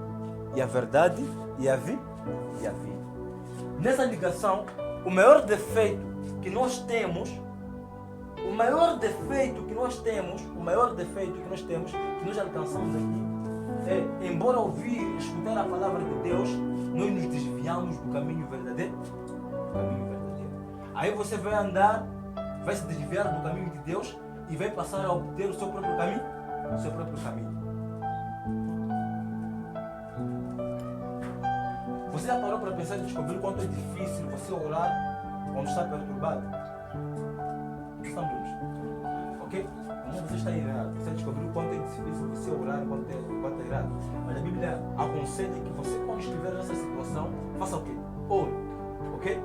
e a verdade e a vida. Nessa ligação, o maior defeito que nós temos, que nós alcançamos aqui, é, embora ouvir e escutar a palavra de Deus, nós nos desviamos do caminho verdadeiro. Aí você vai andar, vai se desviar do caminho de Deus e vai passar a obter o seu próprio caminho. Você já parou para pensar e descobrir quanto é difícil você orar quando está perturbado? Estamos juntos. Ok? Não, você está errado. Você descobriu quanto é difícil você orar quando é errado. Mas a Bíblia aconselha que você, quando estiver nessa situação, faça o quê? Ore. Ok?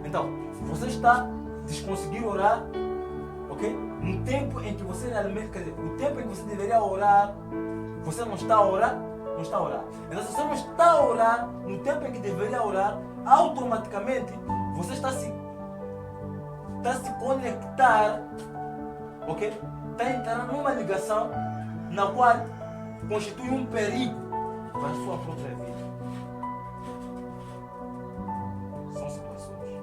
Então, você está desconseguir orar, ok? No tempo em que você realmente, quer dizer, o tempo em que você deveria orar, você não está a orar. Então, se você não está a orar no tempo em que deveria orar, automaticamente você está se conectar, ok? Está entrando numa ligação na qual constitui um perigo para a sua própria vida. São situações.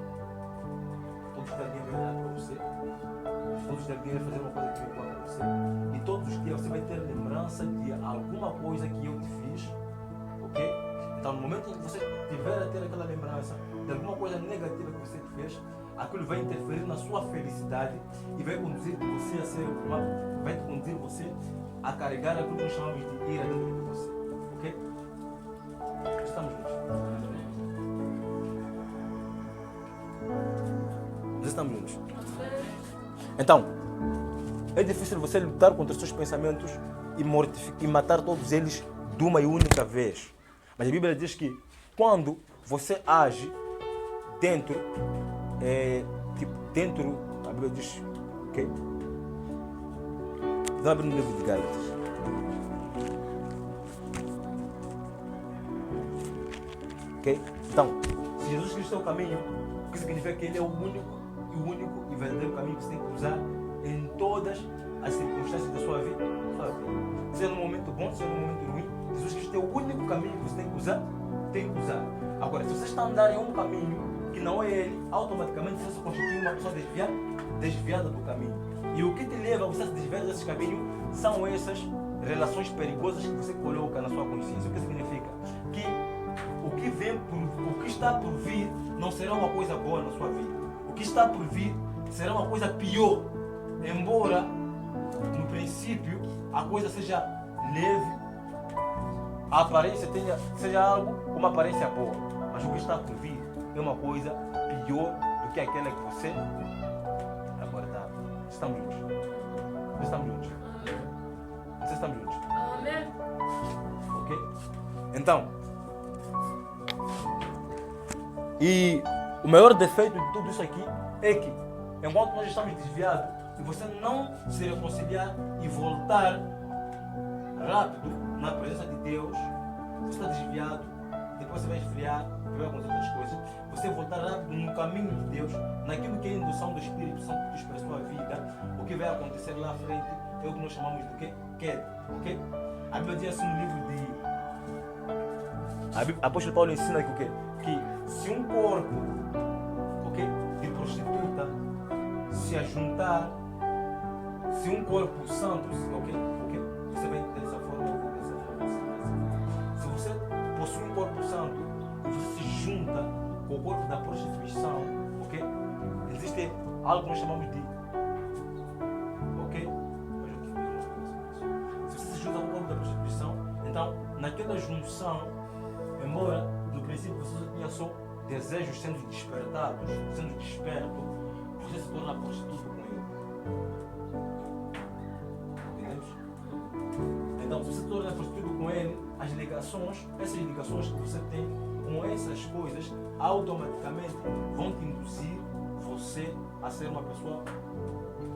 Todos os dias vai olhar para você, todos os dias vai fazer uma coisa que vai para você, e todos os dias você vai ter lembrança de alguma coisa que eu te fiz, ok? Então, no momento em que você tiver a ter aquela lembrança de alguma coisa negativa que você te fez, aquilo vai interferir na sua felicidade e vai conduzir você a carregar aquilo que nós chamamos de ira dentro de você, ok? Estamos juntos. Estamos juntos. Então, é difícil você lutar contra os seus pensamentos e matar todos eles de uma e única vez. Mas a Bíblia diz que quando você age dentro, a Bíblia diz, ok? Vamos abrir no livro de Gálatas. Ok? Então, se Jesus Cristo é o caminho, o que significa que Ele é o único e verdadeiro caminho que você tem que usar em todas as circunstâncias da sua vida. Seja no momento bom, seja no momento ruim, Jesus Cristo é o único caminho que você tem que usar. Agora, se você está andando em um caminho que não é Ele, automaticamente você se constitui uma pessoa desviada do caminho. E o que te leva a você se desviar desse caminho são essas relações perigosas que você coloca na sua consciência. O que significa? Que o que está por vir não será uma coisa boa na sua vida. O que está por vir será uma coisa pior. Embora, no princípio, a coisa seja leve, a aparência seja algo com uma aparência boa. Mas o que está por vir é uma coisa pior do que aquela que você aguardava. Estamos juntos. Estamos juntos. Amém. Ok? Então, e o maior defeito de tudo isso aqui é que, enquanto nós estamos desviados, e você não se reconciliar e voltar rápido na presença de Deus, você está desviado, depois você vai esfriar, vai acontecer outras coisas. Você voltar rápido no caminho de Deus, naquilo que é a indução do Espírito Santo que para a sua vida, o que vai acontecer lá à frente é o que nós chamamos de queda. Okay? A Bíblia diz assim no livro de... O apóstolo Paulo ensina que o quê? Que se um corpo, okay, de prostituta se ajuntar, se um corpo santo, okay, você vai entender dessa forma. Se você possui um corpo santo e você se junta com o corpo da prostituição, ok? Existe algo que nós chamamos de... Ok? Se você se junta com o corpo da prostituição, então naquela junção, embora no princípio você tinha só desejos sendo despertados, sendo desperto, você se torna prostituta com ele. Entendemos? Então, se você se torna prostituta com ele, essas ligações que você tem com com essas coisas, automaticamente vão te induzir você a ser uma pessoa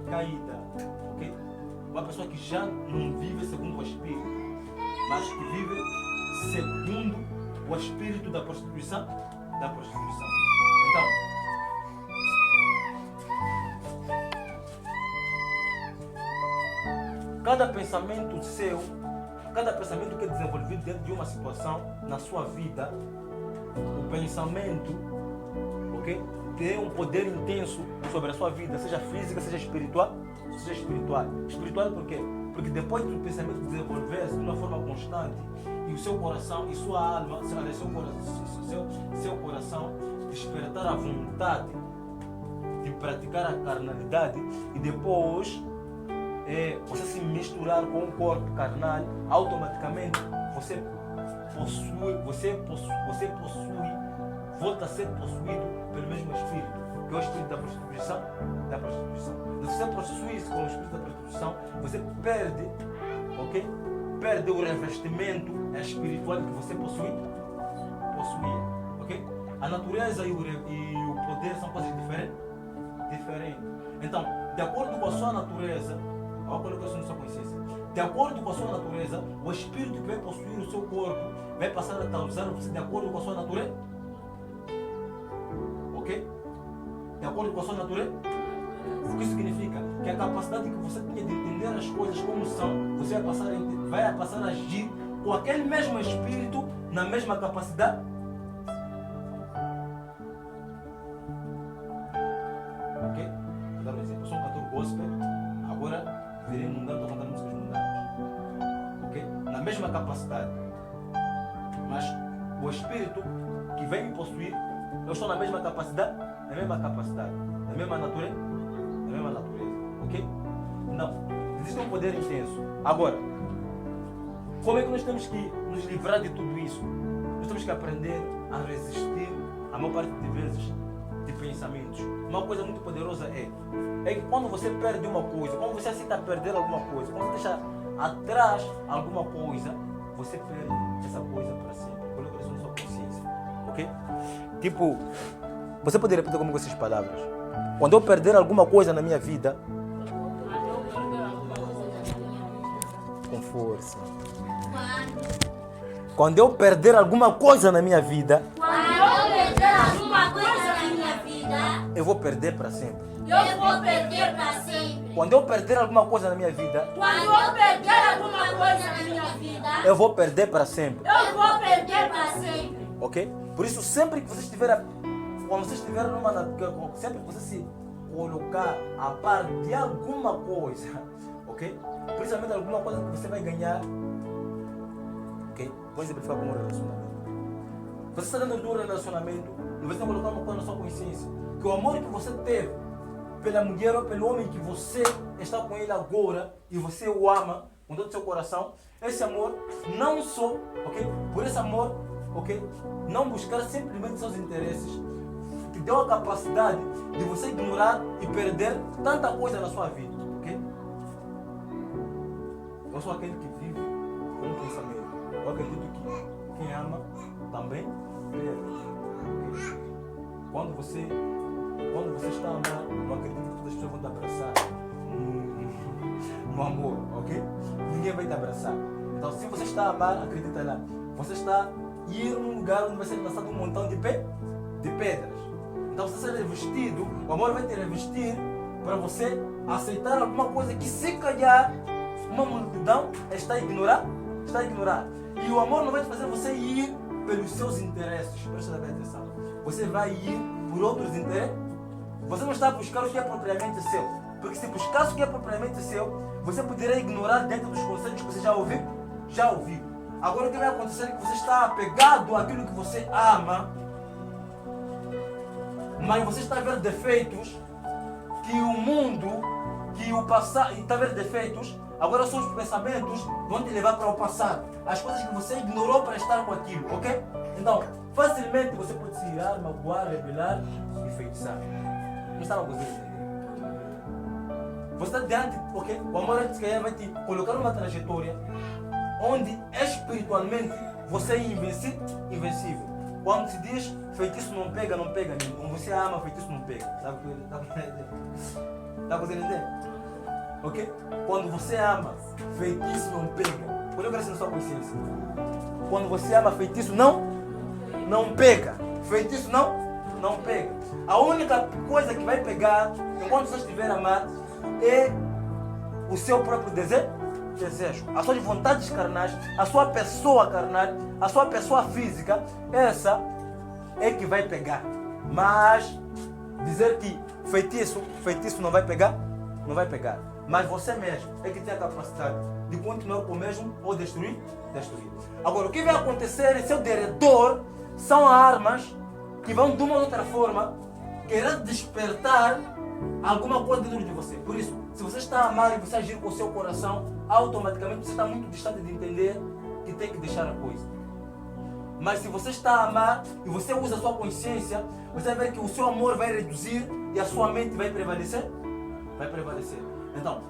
caída, ok? Uma pessoa que já não vive segundo o Espírito, mas que vive segundo o espírito da prostituição. Então, cada pensamento seu, cada pensamento que é desenvolvido dentro de uma situação na sua vida, o pensamento, ok, tem um poder intenso sobre a sua vida, seja física, seja espiritual. Espiritual por quê? Porque depois do pensamento desenvolver-se de uma forma constante e o seu coração e sua alma, seu coração despertar a vontade de praticar a carnalidade e depois você se misturar com o corpo carnal, automaticamente você volta a ser possuído pelo mesmo espírito, que é o espírito da prostituição. Se você possui-se com o espírito da prostituição, você perde, ok? Perde o revestimento espiritual que você possuía, ok? A natureza e o poder são coisas diferentes. Então, de acordo com a sua natureza, olha a colocação da sua consciência. De acordo com a sua natureza, o espírito que vai possuir o seu corpo vai passar a causar você de acordo com a sua natureza. Ok? De acordo com a sua natureza. O que significa? Que a capacidade que você tinha de entender as coisas como são, você vai passar a agir com aquele mesmo espírito na mesma capacidade. Ok? Vou dar um exemplo. Eu sou um cantor gospel, agora virei mundano, estou cantando músicas mundanas. Ok? Na mesma capacidade. Mas o espírito que vem me possuir, eu estou na mesma capacidade, na mesma natureza, ok? Não, existe um poder intenso. Agora, como é que nós temos que nos livrar de tudo isso? Nós temos que aprender a resistir, a maior parte de vezes, de pensamentos. Uma coisa muito poderosa é que quando você perde uma coisa, quando você aceita perder alguma coisa, quando você deixa atrás alguma coisa, você perde essa coisa para sempre. Coloca isso na sua consciência, ok? Tipo, você poderia repetir comigo essas palavras? Quando eu perder alguma coisa na minha vida, com força. Quando eu perder alguma coisa na minha vida, eu vou perder para sempre. Quando eu perder alguma coisa na minha vida, eu vou perder para sempre. Ok? Por isso, sempre que você estiver, sempre que você se colocar a par de alguma coisa, ok? Principalmente alguma coisa que você vai ganhar, ok? Vou exemplificar como um relacionamento. Você está dentro de um relacionamento e você tem que colocar uma coisa na sua consciência, que o amor que você teve pela mulher ou pelo homem que você está com ele agora e você o ama com todo o seu coração, esse amor não só, ok? Por esse amor, ok? Não buscar simplesmente seus interesses, te deu a capacidade de você ignorar e perder tanta coisa na sua vida, ok? Eu sou aquele que vive com um pensamento. Eu acredito que quem ama também perde, okay? Quando você está amando, não acredito que todas as pessoas vão te abraçar no amor, ok? Ninguém vai te abraçar. Então, se você está a amar, acredita lá. Você está a ir num lugar onde vai ser lançado um montão de pedras. Então, você ser revestido, o amor vai te revestir para você aceitar alguma coisa que, se calhar, uma multidão está a ignorar. E o amor não vai fazer você ir pelos seus interesses. Presta bem atenção. Você vai ir por outros interesses. Você não está a buscar o que é propriamente seu. Porque se buscasse o que é propriamente seu, você poderia ignorar dentro dos conceitos que você já ouviu. Agora o que vai acontecer é que você está apegado àquilo que você ama, mas você está a ver defeitos que o mundo, que o passado, está a ver defeitos. Agora são os pensamentos que vão te levar para o passado. As coisas que você ignorou para estar com aquilo, ok? Então, facilmente você pode se irar, magoar, rebelar e feitiçar. Não está uma coisa de você está diante, ok? O amor antes que vai te colocar numa trajetória onde espiritualmente você é invencível. Quando se diz feitiço não pega, não pega. Quando você ama, feitiço não pega. Sabe o que está conseguindo entender? Ok? Quando você ama, feitiço não pega. Coloca isso na sua consciência. Quando você ama, feitiço não pega. Feitiço não pega. A única coisa que vai pegar enquanto você estiver a amar é o seu próprio desejo, as suas vontades carnais, a sua pessoa carnal, a sua pessoa física. Essa é que vai pegar. Mas dizer que feitiço não vai pegar, não vai pegar. Mas você mesmo é que tem a capacidade de continuar com o mesmo ou destruir. Agora, o que vai acontecer em seu derredor são armas que vão de uma ou outra forma querer despertar alguma coisa dentro de você. Por isso, se você está a amar e você agir com o seu coração, automaticamente você está muito distante de entender que tem que deixar a coisa. Mas se você está a amar e você usa a sua consciência, você vai ver que o seu amor vai reduzir e a sua mente vai prevalecer. Então,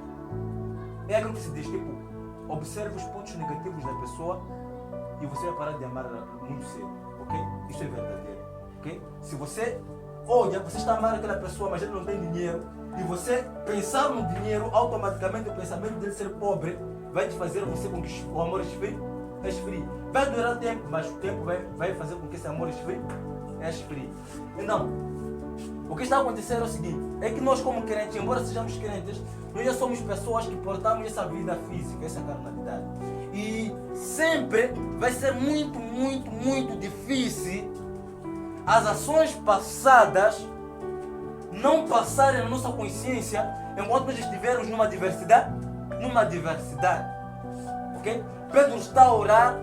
é aquilo que se diz, tipo, observe os pontos negativos da pessoa e você vai parar de amar muito cedo, ok? Isso é verdadeiro, ok? Se você olha, você está amando aquela pessoa, mas ele não tem dinheiro, e você pensar no dinheiro, automaticamente o pensamento dele ser pobre vai te fazer você com que o amor esfrie. Vai durar tempo, mas o tempo vai fazer com que esse amor esfrie. Então, o que está acontecendo é o seguinte, é que nós como crentes, embora sejamos crentes, nós já somos pessoas que portamos essa vida física, essa carnalidade. E sempre vai ser muito, muito, muito difícil as ações passadas não passarem na nossa consciência enquanto nós estivermos numa diversidade. Ok? Pedro está a orar.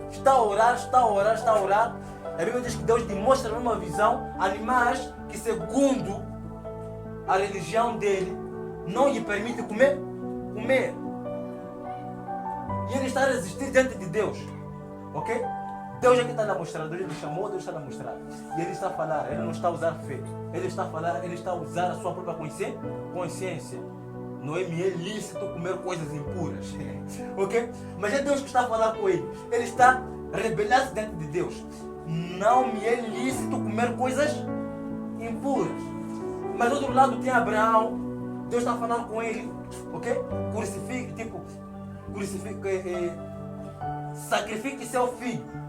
A Bíblia diz que Deus demonstra numa visão animais que, segundo a religião dele, não lhe permite comer. E ele está a resistir diante de Deus. Ok? Deus é que está a mostrar, Deus lhe chamou, Deus está a mostrar. E ele está a falar, ele não está a usar fé. Ele está a falar, ele está a usar a sua própria consciência. Não é me lícito comer coisas impuras. Ok? Mas é Deus que está a falar com ele. Ele está a rebelar-se diante de Deus. Não me é lícito comer coisas impuras. Mas do outro lado tem Abraão. Deus está a falar com ele. Ok? Sacrifique seu filho.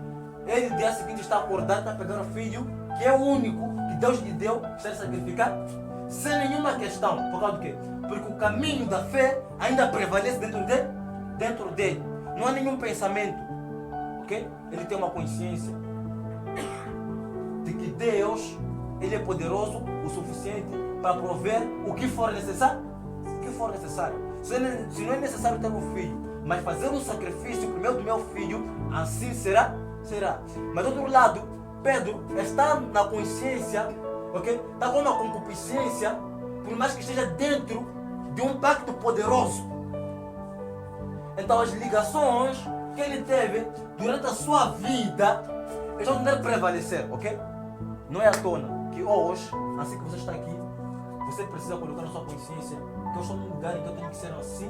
Ele no dia seguinte está acordado, está pegando o filho, que é o único que Deus lhe deu, está a sacrificar, sem nenhuma questão. Por causa do quê? Porque o caminho da fé ainda prevalece dentro dele. Não há nenhum pensamento. Ok? Ele tem uma consciência de que Deus, ele é poderoso o suficiente para prover o que for necessário. Se não é necessário ter um filho, mas fazer um sacrifício primeiro do meu filho, assim será. Mas do outro lado, Pedro está na consciência, ok? Está com uma concupiscência, por mais que esteja dentro de um pacto poderoso. Então as ligações que ele teve durante a sua vida estão tentando prevalecer, ok? Não é à tona que hoje, assim que você está aqui, você precisa colocar na sua consciência que eu estou num lugar em que eu tenho que ser assim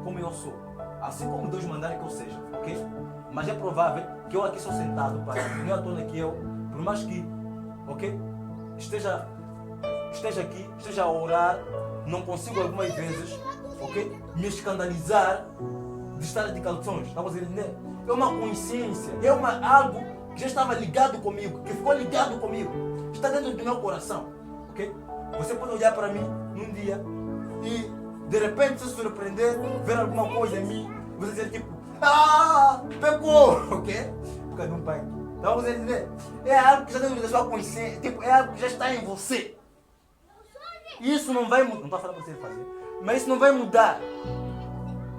como eu sou. Assim como Deus mandar que eu seja, ok? Mas é provável que eu aqui sou sentado para não é à tona que eu, por mais que, ok? Esteja aqui, esteja a orar, não consigo algumas vezes, ok? Me escandalizar de estar de calções. Está a entender? É uma consciência, é algo que já estava ligado comigo, que ficou ligado comigo. Está dentro do meu coração, ok? Você pode olhar para mim num dia e de repente se surpreender, ver alguma coisa em mim, você dizer tipo, pegou, ok? Por causa de um pai. Então você entender? É algo que já dentro da sua consciência, tipo, é algo que já está em você. Isso não vai mudar, não estou falando para você fazer, mas isso não vai mudar.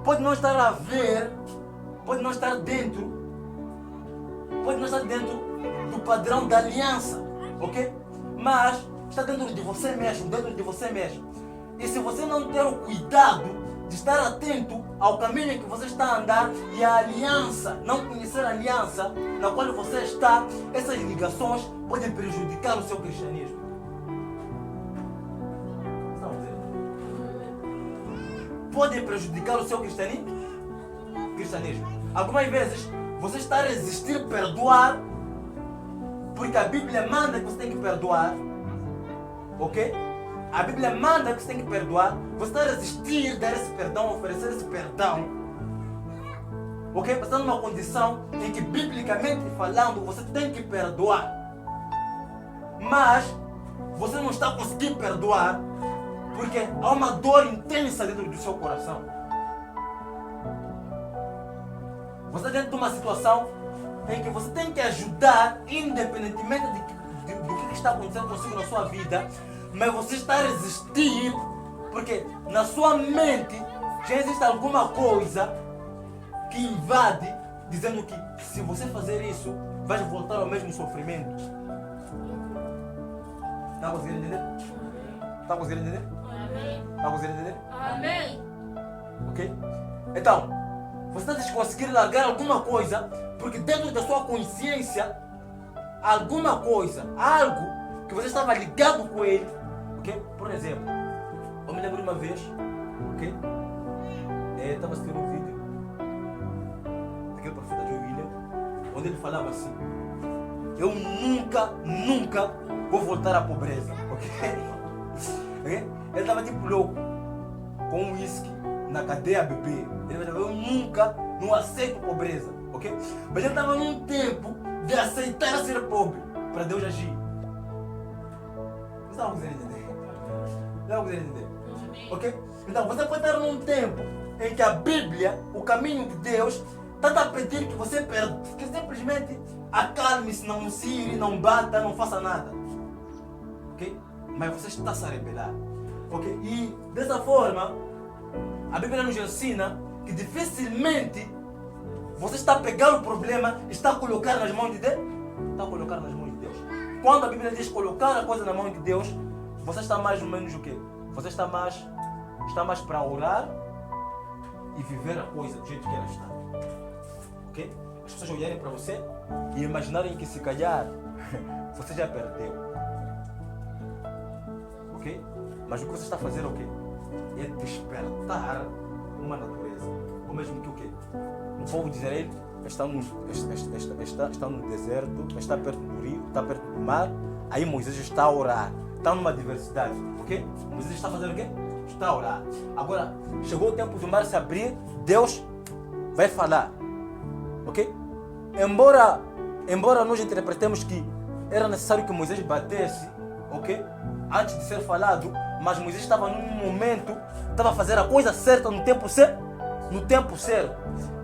Pode não estar a ver, pode não estar dentro do padrão da aliança, ok? Mas está dentro de você mesmo. E se você não ter o cuidado de estar atento ao caminho em que você está a andar e a aliança, não conhecer a aliança na qual você está, essas ligações podem prejudicar o seu cristianismo. Podem prejudicar o seu cristianismo. Algumas vezes você está a resistir perdoar porque a Bíblia manda que você tem que perdoar, ok? A Bíblia manda que você tem que perdoar, você está a resistir, dar esse perdão, oferecer esse perdão, ok? Você está numa condição em que, biblicamente falando, você tem que perdoar, mas você não está conseguindo perdoar porque há uma dor intensa dentro do seu coração. Você está dentro de uma situação em que você tem que ajudar, independentemente do que está acontecendo consigo na sua vida, mas você está a resistir porque na sua mente já existe alguma coisa que invade, dizendo que se você fazer isso, vai voltar ao mesmo sofrimento. Está conseguindo entender? Está conseguindo entender? Está conseguindo entender? Amém. Ok? Então, você está a conseguir largar alguma coisa, porque dentro da sua consciência, alguma coisa, algo que você estava ligado com ele, ok? Por exemplo, eu me lembro de uma vez, ok? Estava assistindo um vídeo daquele profeta Joe William, onde ele falava assim: eu nunca vou voltar à pobreza, ok? Okay? Ele estava tipo louco, com um whisky na cadeia a beber. Ele falava: eu nunca não aceito pobreza, ok? Mas ele estava num tempo de aceitar ser pobre para Deus agir. Você está conseguindo entender? Está conseguindo entender? Ok? Então você pode estar num tempo em que a Bíblia, o caminho de Deus, está a pedir que você que simplesmente acalme-se, não se ire, não bata, não faça nada. Ok? Mas você está a se rebelar. Ok? E dessa forma, a Bíblia nos ensina que dificilmente você está a pegar o problema e está a colocar nas mãos de Deus. Está a colocar nas mãos de Deus. Quando a Bíblia diz colocar a coisa na mão de Deus, você está mais ou menos o quê? Você está mais para orar e viver a coisa do jeito que ela está. Ok? As pessoas olharem para você e imaginarem que se calhar você já perdeu. Ok? Mas o que você está a fazer é o quê? É despertar uma natureza. Ou mesmo que o quê? O povo de Israel está no deserto, está perto do rio, está perto do mar. Aí Moisés está a orar. Está numa diversidade. Ok? Moisés está fazendo o quê? Está a orar. Agora, chegou o tempo do mar se abrir, Deus vai falar. Ok? Embora nós interpretemos que era necessário que Moisés batesse, ok? Antes de ser falado, mas Moisés estava num momento, estava a fazer a coisa certa no tempo certo,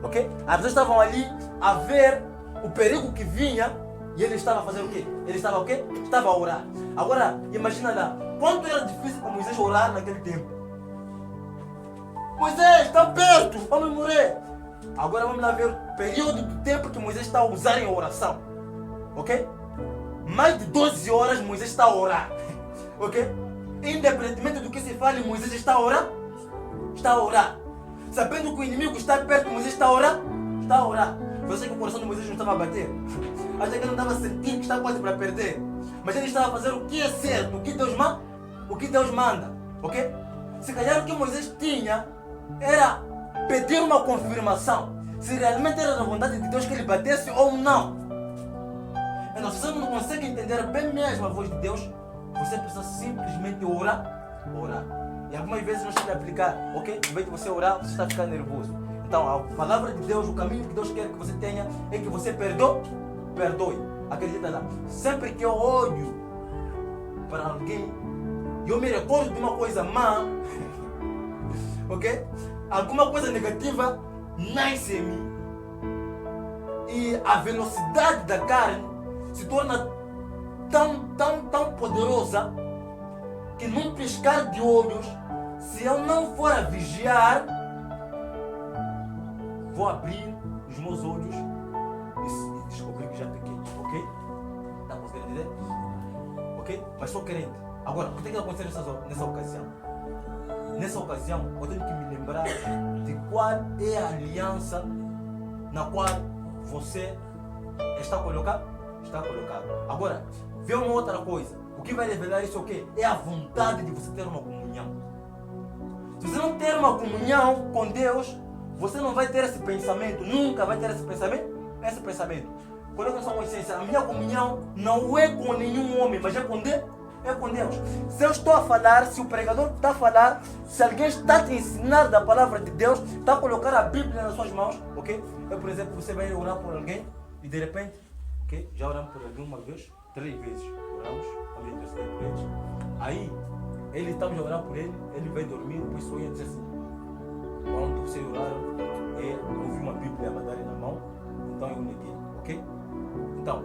ok? As pessoas estavam ali a ver o perigo que vinha e ele estava a fazer o quê? Ele estava o quê? Estava a orar. Agora, imagina lá, quanto era difícil para Moisés orar naquele tempo. Moisés, está perto, vamos morrer. Agora vamos lá ver o período do tempo que Moisés está a usar em oração. Ok? Mais de 12 horas Moisés está a orar. Ok? Independentemente do que se fale, Moisés está a orar. Está a orar. Sabendo que o inimigo está perto, Moisés está a orar. Está a orar. Você que o coração de Moisés não estava a bater. Acha que ele não estava a sentir que está quase para perder. Mas ele estava a fazer o que é certo, o que Deus manda. Ok? Se calhar o que Moisés tinha era pedir uma confirmação se realmente era da vontade de Deus que ele batesse ou não. Então, se você não consegue entender bem mesmo a voz de Deus, você precisa simplesmente orar. E algumas vezes nós temos que aplicar, ok? Em vez de você orar, você está ficando nervoso. Então, a palavra de Deus, o caminho que Deus quer que você tenha é que você perdoe. Acredita lá. Sempre que eu olho para alguém, eu me recordo de uma coisa má, ok? Alguma coisa negativa nasce em mim. E a velocidade da carne se torna tão poderosa que num piscar de olhos, se eu não for a vigiar, vou abrir os meus olhos e descobrir que já pequei, ok? Está conseguindo entender? Ok? Mas sou crente. Agora, o que tem que acontecer nessa ocasião? Nessa ocasião, eu tenho que me lembrar de qual é a aliança na qual você está colocado. Agora, vê uma outra coisa. O que vai revelar isso é o quê? É a vontade de você ter uma comunhão. Se você não ter uma comunhão com Deus, você não vai ter esse pensamento. Nunca vai ter esse pensamento. coloca na sua consciência, a minha comunhão não é com nenhum homem, mas é com Deus. É com Deus. Se eu estou a falar, se o pregador está a falar, se alguém está a te ensinar da palavra de Deus, está a colocar a Bíblia nas suas mãos, ok? Eu, por exemplo, você vai orar por alguém e de repente, ok? Já oramos por alguém uma vez, 3 vezes. Oramos, estamos intercedendo por eles. Aí, estamos a orar por ele, ele vai dormir, depois sonha e diz assim: quando vocês oraram, eu vi uma Bíblia a mandar na mão, então eu neguei, ok? Então,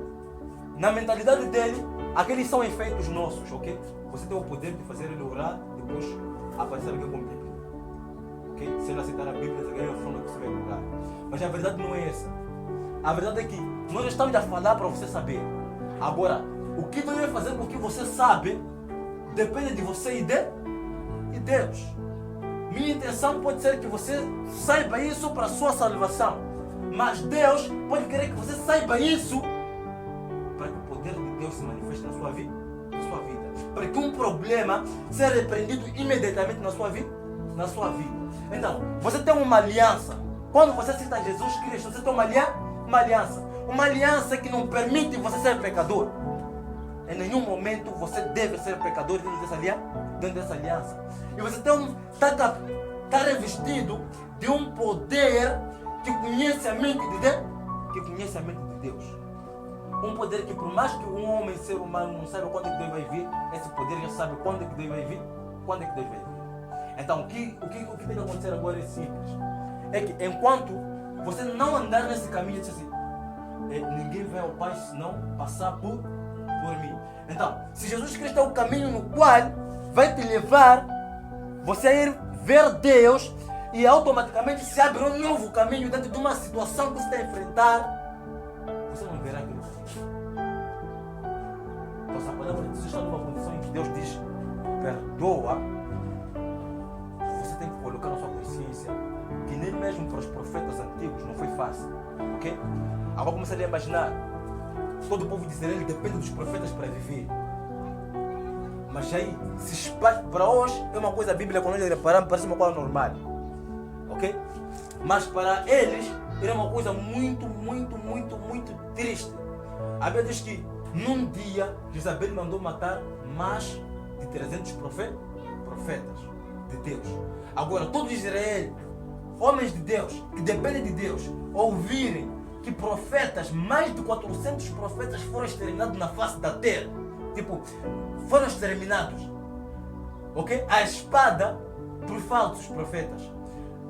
na mentalidade dele, aqueles são efeitos nossos, ok? Você tem o poder de fazer ele orar, depois aparecer alguém com Bíblia, ok? Se ele aceitar a Bíblia, é a forma que você vai orar. Mas a verdade não é essa. A verdade é que nós estamos a falar para você saber. Agora, o que Deus vai fazer com o que você sabe, depende de você e Deus. Minha intenção pode ser que você saiba isso para a sua salvação. Mas Deus pode querer que você saiba isso para que o poder de Deus se manifeste na sua vida. Para que um problema seja repreendido imediatamente na sua vida. Então, você tem uma aliança. Quando você cita Jesus Cristo, você tem uma aliança. Uma aliança que não permite você ser pecador. Em nenhum momento você deve ser pecador dentro dessa aliança. E você está revestido de um poder que conhece a mente de Deus. Um poder que, por mais que um homem, ser humano, não saiba quando é que Deus vai vir, esse poder já sabe quando é que Deus vai vir. Então, o que tem que acontecer agora é simples. É que enquanto você não andar nesse caminho, diz assim, ninguém vai ao Pai se não passar por mim. Então, se Jesus Cristo é o caminho no qual vai te levar você a ir ver Deus, e automaticamente se abre um novo caminho dentro de uma situação que você está a enfrentar, você não verá aquilo. Então, se a palavra de Deus está numa condição em que Deus diz perdoa, você tem que colocar na sua consciência que nem mesmo para os profetas antigos não foi fácil, ok? Agora começa a imaginar, todo o povo de Israel depende dos profetas para viver. Mas aí, se espalha, para hoje é uma coisa, a Bíblia, quando nós reparamos, parece uma coisa normal, ok? Mas para eles era uma coisa muito triste. A Bíblia diz que num dia Jezabel mandou matar mais de 300 profetas de Deus. Agora, todos Israel, homens de Deus, que dependem de Deus, ouvirem que profetas, mais de 400 profetas foram exterminados na face da terra. Tipo, foram exterminados, ok? A espada por falsos profetas.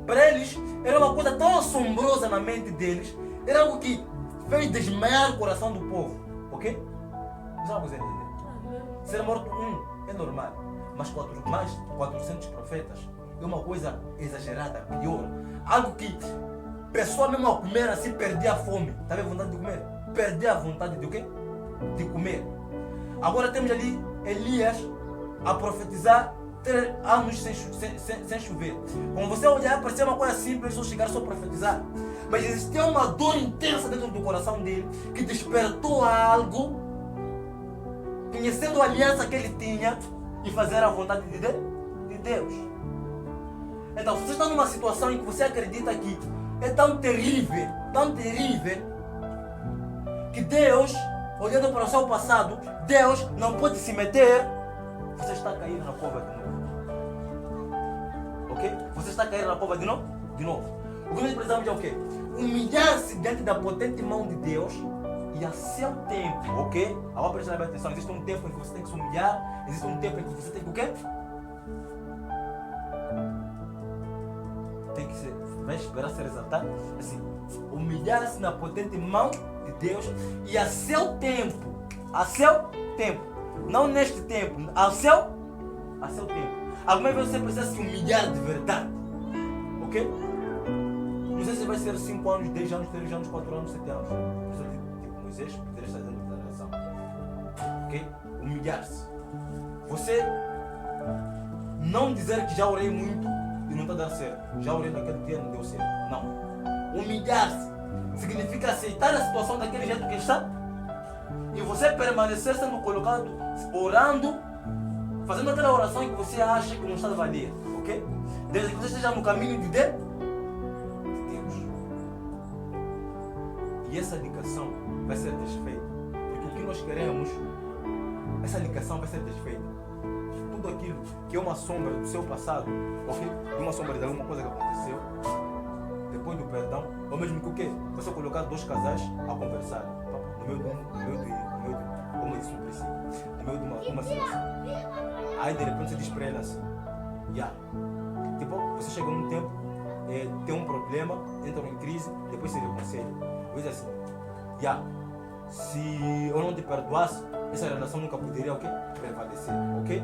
Para eles, era uma coisa tão assombrosa na mente deles, era algo que fez desmaiar o coração do povo, ok? Não vamos entender. Ser morto é normal, mas mais de 400 profetas é uma coisa exagerada, pior. Algo que pessoa mesmo a comer assim perdia a fome. Estava a vontade de comer? Perdia a vontade de o quê? De comer. Agora temos ali Elias a profetizar 3 anos sem chover. Quando você olhar, parecia uma coisa simples, só chegar só a profetizar. Mas existia uma dor intensa dentro do coração dele que despertou algo, conhecendo a aliança que ele tinha e fazer a vontade de Deus. Então, se você está numa situação em que você acredita que é tão terrível, que Deus, olhando para o seu passado, Deus não pode se meter, você está caindo na cova de novo. Ok? Você está caindo na cova de novo? O que nós precisamos é o quê? Humilhar-se diante da potente mão de Deus e a seu tempo, ok? Agora presta atenção, existe um tempo em que você tem que se humilhar, existe um tempo em que você tem que o quê? Tem que vai esperar ser exaltado, assim, humilhar-se na potente mão de Deus e a seu tempo, não neste tempo, a seu tempo. Alguma vez você precisa se humilhar de verdade, ok? Não sei se vai ser 5 anos, 10 anos, 3 anos, 4 anos, 7 anos. Precisa de Moisés poder estar dentro da relação, ok? Humilhar-se. Você não dizer que já orei muito e não está dando certo. Já orei naquele dia e não deu certo. Não. Humilhar-se significa aceitar a situação daquele jeito que está e você permanecer sendo colocado, orando, fazendo aquela oração que você acha que não está a valer, ok? Desde que você esteja no caminho de Deus. E E essa ligação vai ser desfeita. Porque o que nós queremos, essa ligação vai ser desfeita. Tudo aquilo que é uma sombra do seu passado, ok? De uma sombra de alguma coisa que aconteceu, depois do perdão, ou mesmo que o quê? Você colocar dois casais a conversar. No meio como eu disse no princípio, no meio de uma situação. Aí de repente você diz para ele assim, tipo, você chega num tempo, tem um problema, entram em crise, depois se reconcilia. Diz assim, se eu não te perdoasse, essa relação nunca poderia, ok? Prevalecer, ok?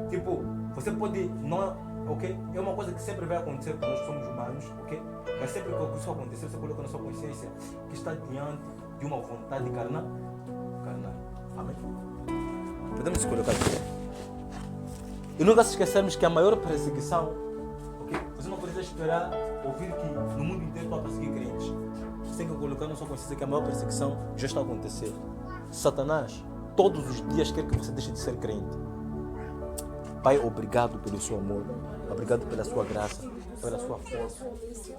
Tipo, você pode não, ok? É uma coisa que sempre vai acontecer quando nós somos humanos, ok? Mas sempre que isso acontecer, você coloca na sua consciência que está diante de uma vontade carnal. Amém? Podemos colocar aqui. E nunca se esquecermos que a maior perseguição, ok? Você não precisa esperar ouvir que no mundo inteiro está a perseguir crentes. Você tem que colocar na sua consciência que a maior perseguição já está acontecendo. Satanás, todos os dias, quer que você deixe de ser crente. Pai, obrigado pelo seu amor. Obrigado pela sua graça, pela sua força.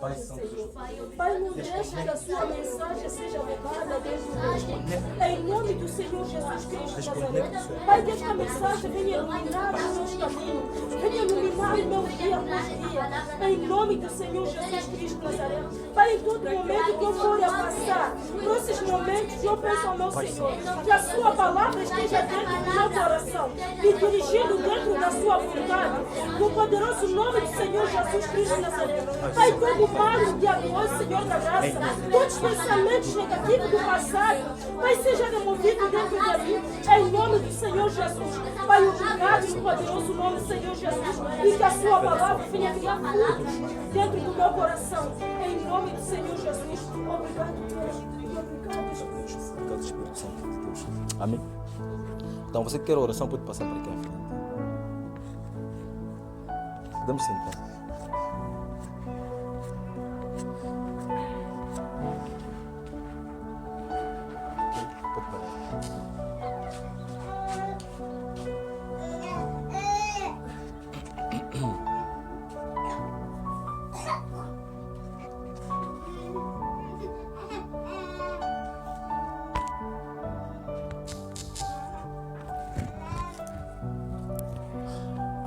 Pai Santo. Pai, não deixe que a sua mensagem seja levada desde o início. Em nome do Senhor Jesus Cristo de Nazaré. Pai, que esta mensagem venha iluminar os meus caminhos. Venha iluminar o meu dia após dia. Em nome do Senhor Jesus Cristo de Nazaré. Pai, em todo momento que eu for a passar, por esses momentos eu peço ao meu Senhor que a sua palavra esteja dentro do meu coração, me dirigindo dentro da sua vontade, no poderoso nome do Senhor Jesus Cristo de Nazaré. Pai, todo mal do diabo, Senhor da graça, todos os pensamentos negativos do passado, Pai, seja removido dentro de mim, em nome do Senhor Jesus. Pai, obrigado no poderoso nome do Senhor Jesus, e que a sua palavra venha criar frutos dentro do meu coração, em nome do Senhor Jesus. Obrigado, Deus. Obrigado, Espírito Santo de Deus. Amém? Então, você que quer oração, pode passar para aqui à frente. Podemos sentar. Pode parar.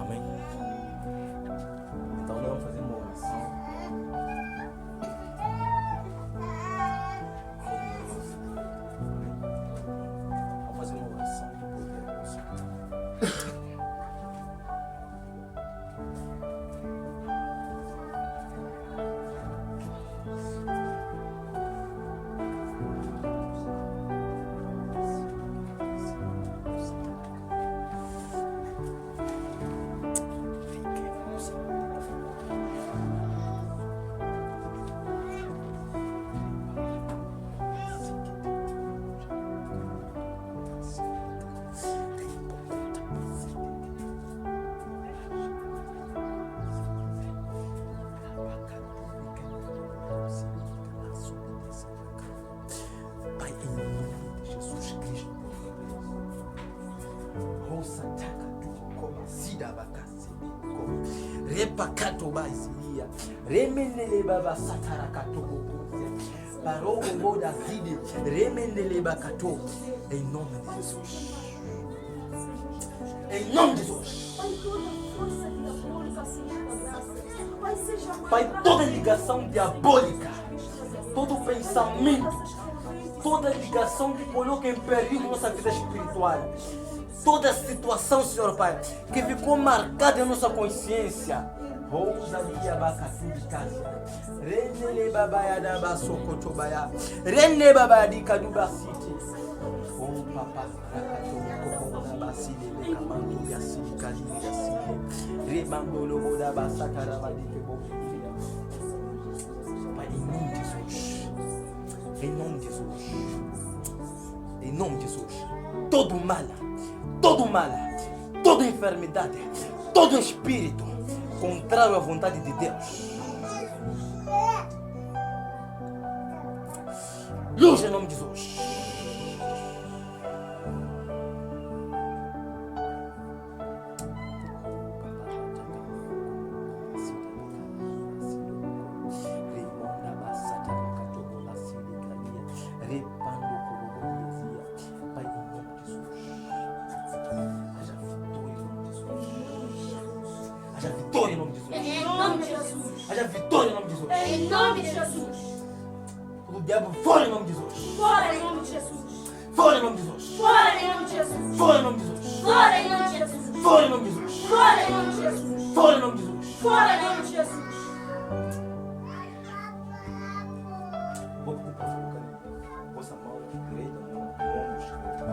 Amém? Então, nós vamos fazer uma oração. Vamos fazer uma oração poderosa. Pai, em nome de Jesus Cristo. Rosa taka koma sida bakasi ko. Repa kato baisilia. Remenele baba satara kato boko. Parogo moda zide. Remenele bakato. Em nome de Jesus. Em nome de Jesus. Pai, toda força diabólica, Senhor da graça. Pai, seja Pai, toda ligação diabólica, todo pensamento, toda ligação que coloca em perigo nossa vida espiritual, toda situação, Senhor Pai, que ficou marcada em nossa consciência. Rousa dia bacatu de casa. Rene babaya da basokotobaya. Rene babaya di kadubasiti. Oh papa, rakatu da basile de kamando yasili kadini yasili. Remando moda basakara badike bobo. Pai, em nome de Jesus. Em nome de Jesus. Em nome de Jesus. Todo mal, toda enfermidade, todo espírito contrário à vontade de Deus, luz em nome de Jesus. vitória em nome de Jesus. Em nome de Jesus. Haja vitória em nome de Jesus. Em nome de Jesus. O diabo fora em nome de Jesus. Fora em nome de Jesus. Fora em nome de Jesus. Fora em nome de Jesus. Fora em nome de Jesus. Fora em nome de Jesus. Fora em nome de Jesus. Fora em nome de Jesus. Fora em nome de Jesus. Fora em nome de Jesus. Vou pedir para colocar a vossa mão direita no ombro esquerdo.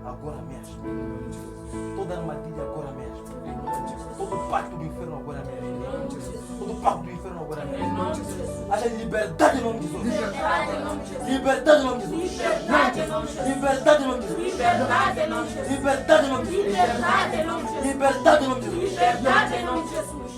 Agora mesmo. Toda armadilha agora mesmo. Todo pacto do inferno agora mesmo. Todo pacto do inferno agora mesmo. Haja liberdade em nome de Jesus. Liberdade em nome de Jesus. Liberdade em nome de Jesus. Liberdade em nome de Jesus. Liberdade em nome de Jesus. Liberdade em nome de Jesus. Liberdade em nome de Jesus. Liberdade em nome de Jesus.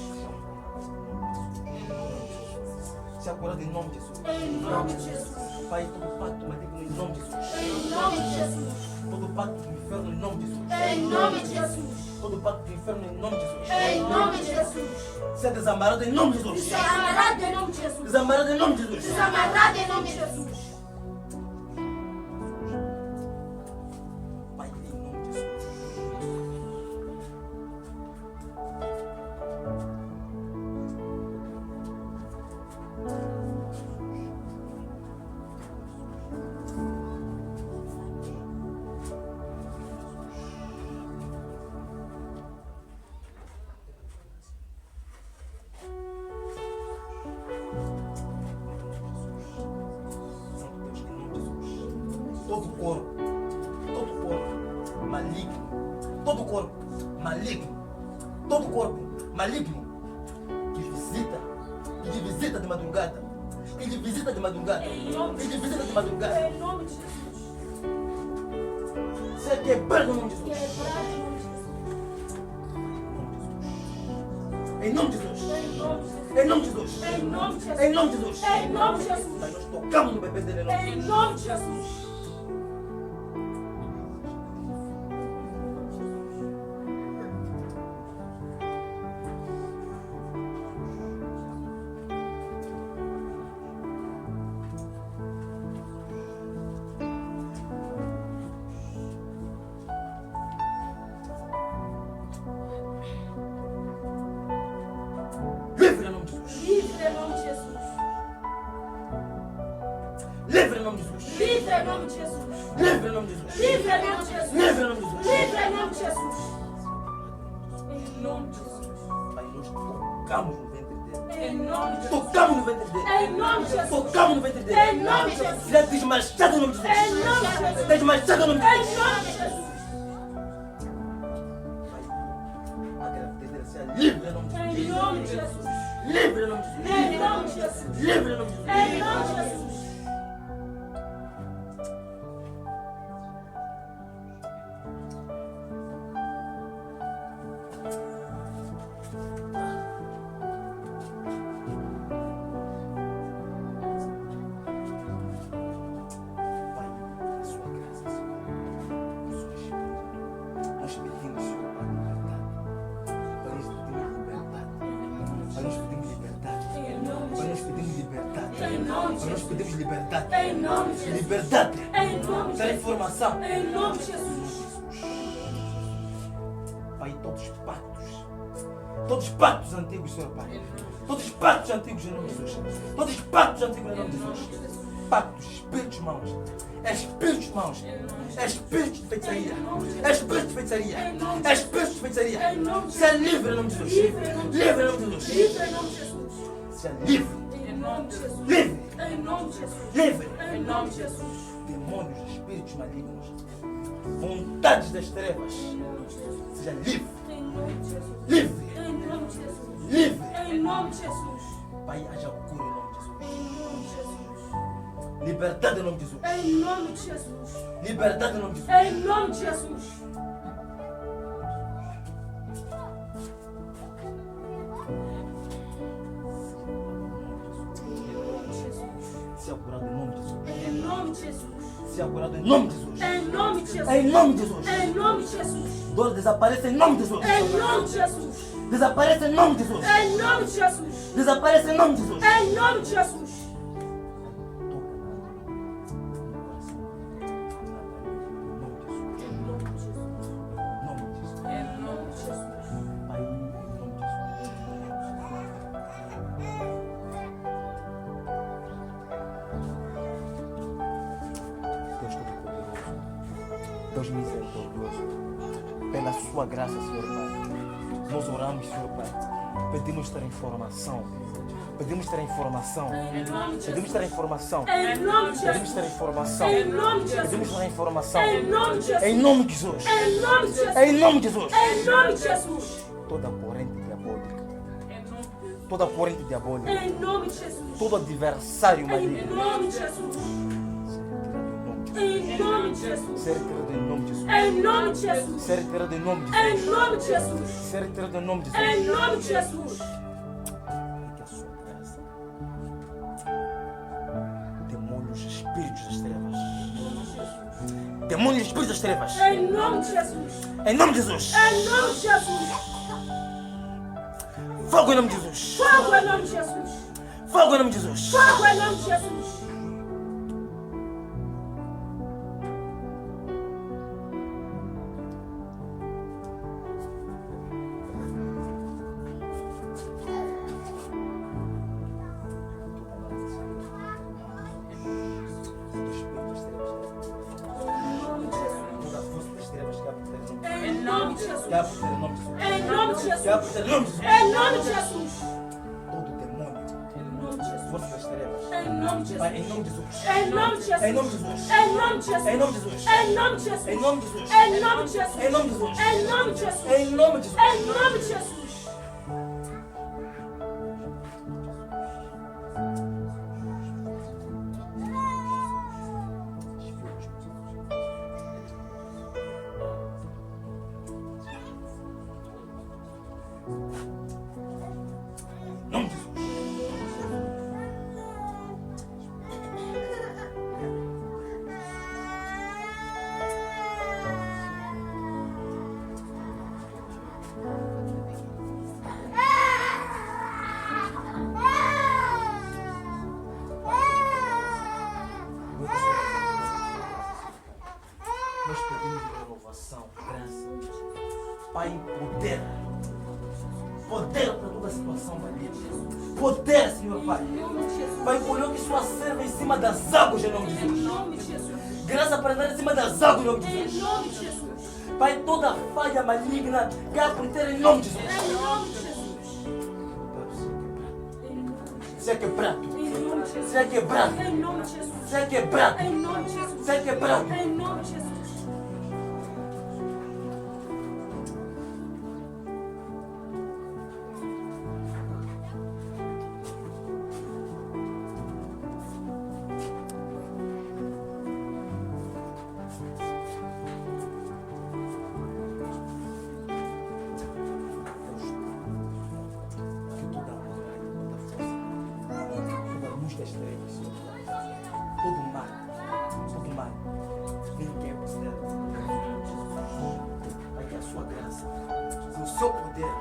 Se acordar em nome de Jesus. Em nome de Jesus. Pai, todo pacto maligno em nome de Jesus. Em nome de Jesus. Todo pacto do inferno em nome de Jesus. Em nome de Jesus. Todo pacto do inferno em nome de Jesus. Em nome de Jesus. Ser desamarado em nome de Jesus. Desamarrado em nome de Jesus. Desamarado em nome de Jesus. Desamarrado em nome de Jesus. Pai, em nome de Jesus. Todo corpo maligno, todo corpo maligno que visita de madrugada, Em nome de Jesus. Em nome de Jesus. Seja quebrado em nome de Jesus. Quebrado em nome de Jesus. Em nome de Jesus. Em nome de Jesus. Em nome de Jesus. Em nome de Jesus. Em nome de Jesus. Mas nós tocamos no bebê dele em nome de Em Jesus. nome de Jesus. Livre em nome de Jesus. Livre em nome de Jesus. Livre em nome de Jesus. Livre em nome de Jesus. Livre em nome de Jesus. Livre em nome de Jesus. Livre em nome de Jesus. Livre em nome de Jesus. Em nome de Jesus. Pai, nós tocamos no ventre dele. Em nome de Jesus. Tocamos no ventre dele. Em nome de Jesus. Tocamos no ventre dele. Em nome de Jesus. Ele é desmachado em nome de Em Jesus. nome de Jesus. Desmachado em nome de Em Jesus. nome de Jesus. Pai, a gravidez dele seja livre em nome de Em Jesus. nome de Jesus. Livre em nome de Jesus. Em nome de Jesus. Livre em nome de Jesus. Em nome de Jesus. Pai, a sua graça, Senhor. O seu Espírito. Nós pedimos, Senhor, para liberdade. Para nós pedimos liberdade. Em nome de Para nós Jesus. pedimos liberdade. Em nome de Para nós Jesus. pedimos liberdade. Em nome de Jesus. Liberdade. Em nome de Jesus. Transformação. Em nome de Jesus. Pai, todos os pactos antigos, Senhor Pai. Todos os pactos antigos em nome de Jesus. Todos os pactos antigos em nome de Jesus. Pactos, espíritos maus. Espíritos maus. Espíritos de feitiçaria. Espíritos de feitiçaria. Espíritos de feitiçaria. Seja livre em nome de Jesus. Livre em nome de Jesus. Livre em nome de Jesus. Seja livre. Em nome de Jesus. Livre. Em nome de Jesus. Livre. Em nome de Jesus. Demônios, espíritos malignos. Vontades das trevas. Seja livre. Em nome de Jesus. Livre. Em nome de Jesus. Livre. Em nome de Jesus. Pai, haja cura em nome de Jesus. Em nome de Jesus. Liberdade em nome de Jesus. Em nome de Jesus. Liberdade em nome de Jesus. Em nome de Jesus. Seja curado em nome de Jesus. Em nome de Jesus. Em nome de Jesus. Em nome de Jesus. Dor desaparece em nome de Jesus. Em nome de Jesus. Desaparece em nome de Jesus. Em nome de Jesus. Desaparece em nome de Jesus. Em nome de Jesus. Deus misericordioso, pela sua graça, Senhor Pai, nós oramos, Senhor Pai, pedimos ter informação, pedimos ter informação, pedimos ter informação, Em nome de pedimos Jesus. ter informação, Em nome de pedimos Jesus. ter informação, Em nome de Jesus. em nome de Jesus, Em nome de Jesus. em nome de Jesus, Em nome de Jesus. toda corrente diabólica, toda corrente diabólica, Em nome de Jesus. todo adversário Em maligno, nome de Jesus. Em nome de Jesus. ser retirado em nome de Jesus, Em nome de Jesus. ser retirado em nome de Em Jesus, nome de Jesus. ser retirado em nome de Jesus. Em nome de Jesus. Que a sua graça, demônios, espíritos das trevas, demônios, espíritos das trevas, Em nome de Jesus. em nome de Jesus, Em nome de Jesus. fogo em nome de Jesus, Fogo em nome de Jesus. fogo em nome de Jesus, Fogo em nome de Jesus. toda a força das trevas que há por ter em Em nome de Jesus. que há por ter em nome de Jesus, Em nome de que há por Jesus. ter em nome de Jesus, Em nome de Jesus. todo demônio, Em nome de Jesus. força das trevas, Em nome de Pai, Jesus. em nome de Jesus, Em nome de Jesus. em nome de Jesus, Em nome de Jesus. em nome de Jesus, Em nome de Jesus. em nome de Jesus, Em nome de Jesus. em nome de Jesus, Em nome de Jesus. em nome de Jesus. Em nome de Jesus. Em nome de Jesus. Nós pedimos renovação, graça. Pai, poder. Poder para toda a situação, Pai. Poder, Senhor Pai. Em nome de Jesus. Pai, coloque sua serva em cima das águas, em nome de Em Jesus. nome de Jesus. Graça para andar em cima das águas, em nome de Em Jesus. nome de Jesus. Pai, toda falha maligna que há por ter em nome de Jesus. Em nome de Jesus. Seja quebrado. Em nome de Jesus. Seja quebrado. Em nome de Jesus. Seja quebrado. Em nome de Jesus. Seja quebrado. Em nome de Jesus. Que toda a toda a luz das trevas, Senhor Pai. Todo mal, vem quebra, Senhor. Pai, que a sua graça, que o seu poder,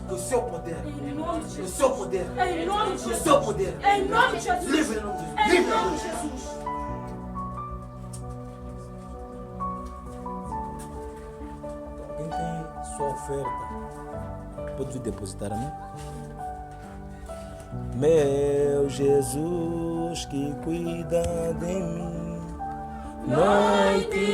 que o seu poder, Em nome de que o Jesus. seu poder, Em nome de que o Jesus. seu poder, Em nome de Jesus. livre em nome de Jesus, Em livre em nome nome de de Jesus. Jesus. Quem tem sua oferta, pode vir depositar, amém? Meu Jesus que cuida de mim, noite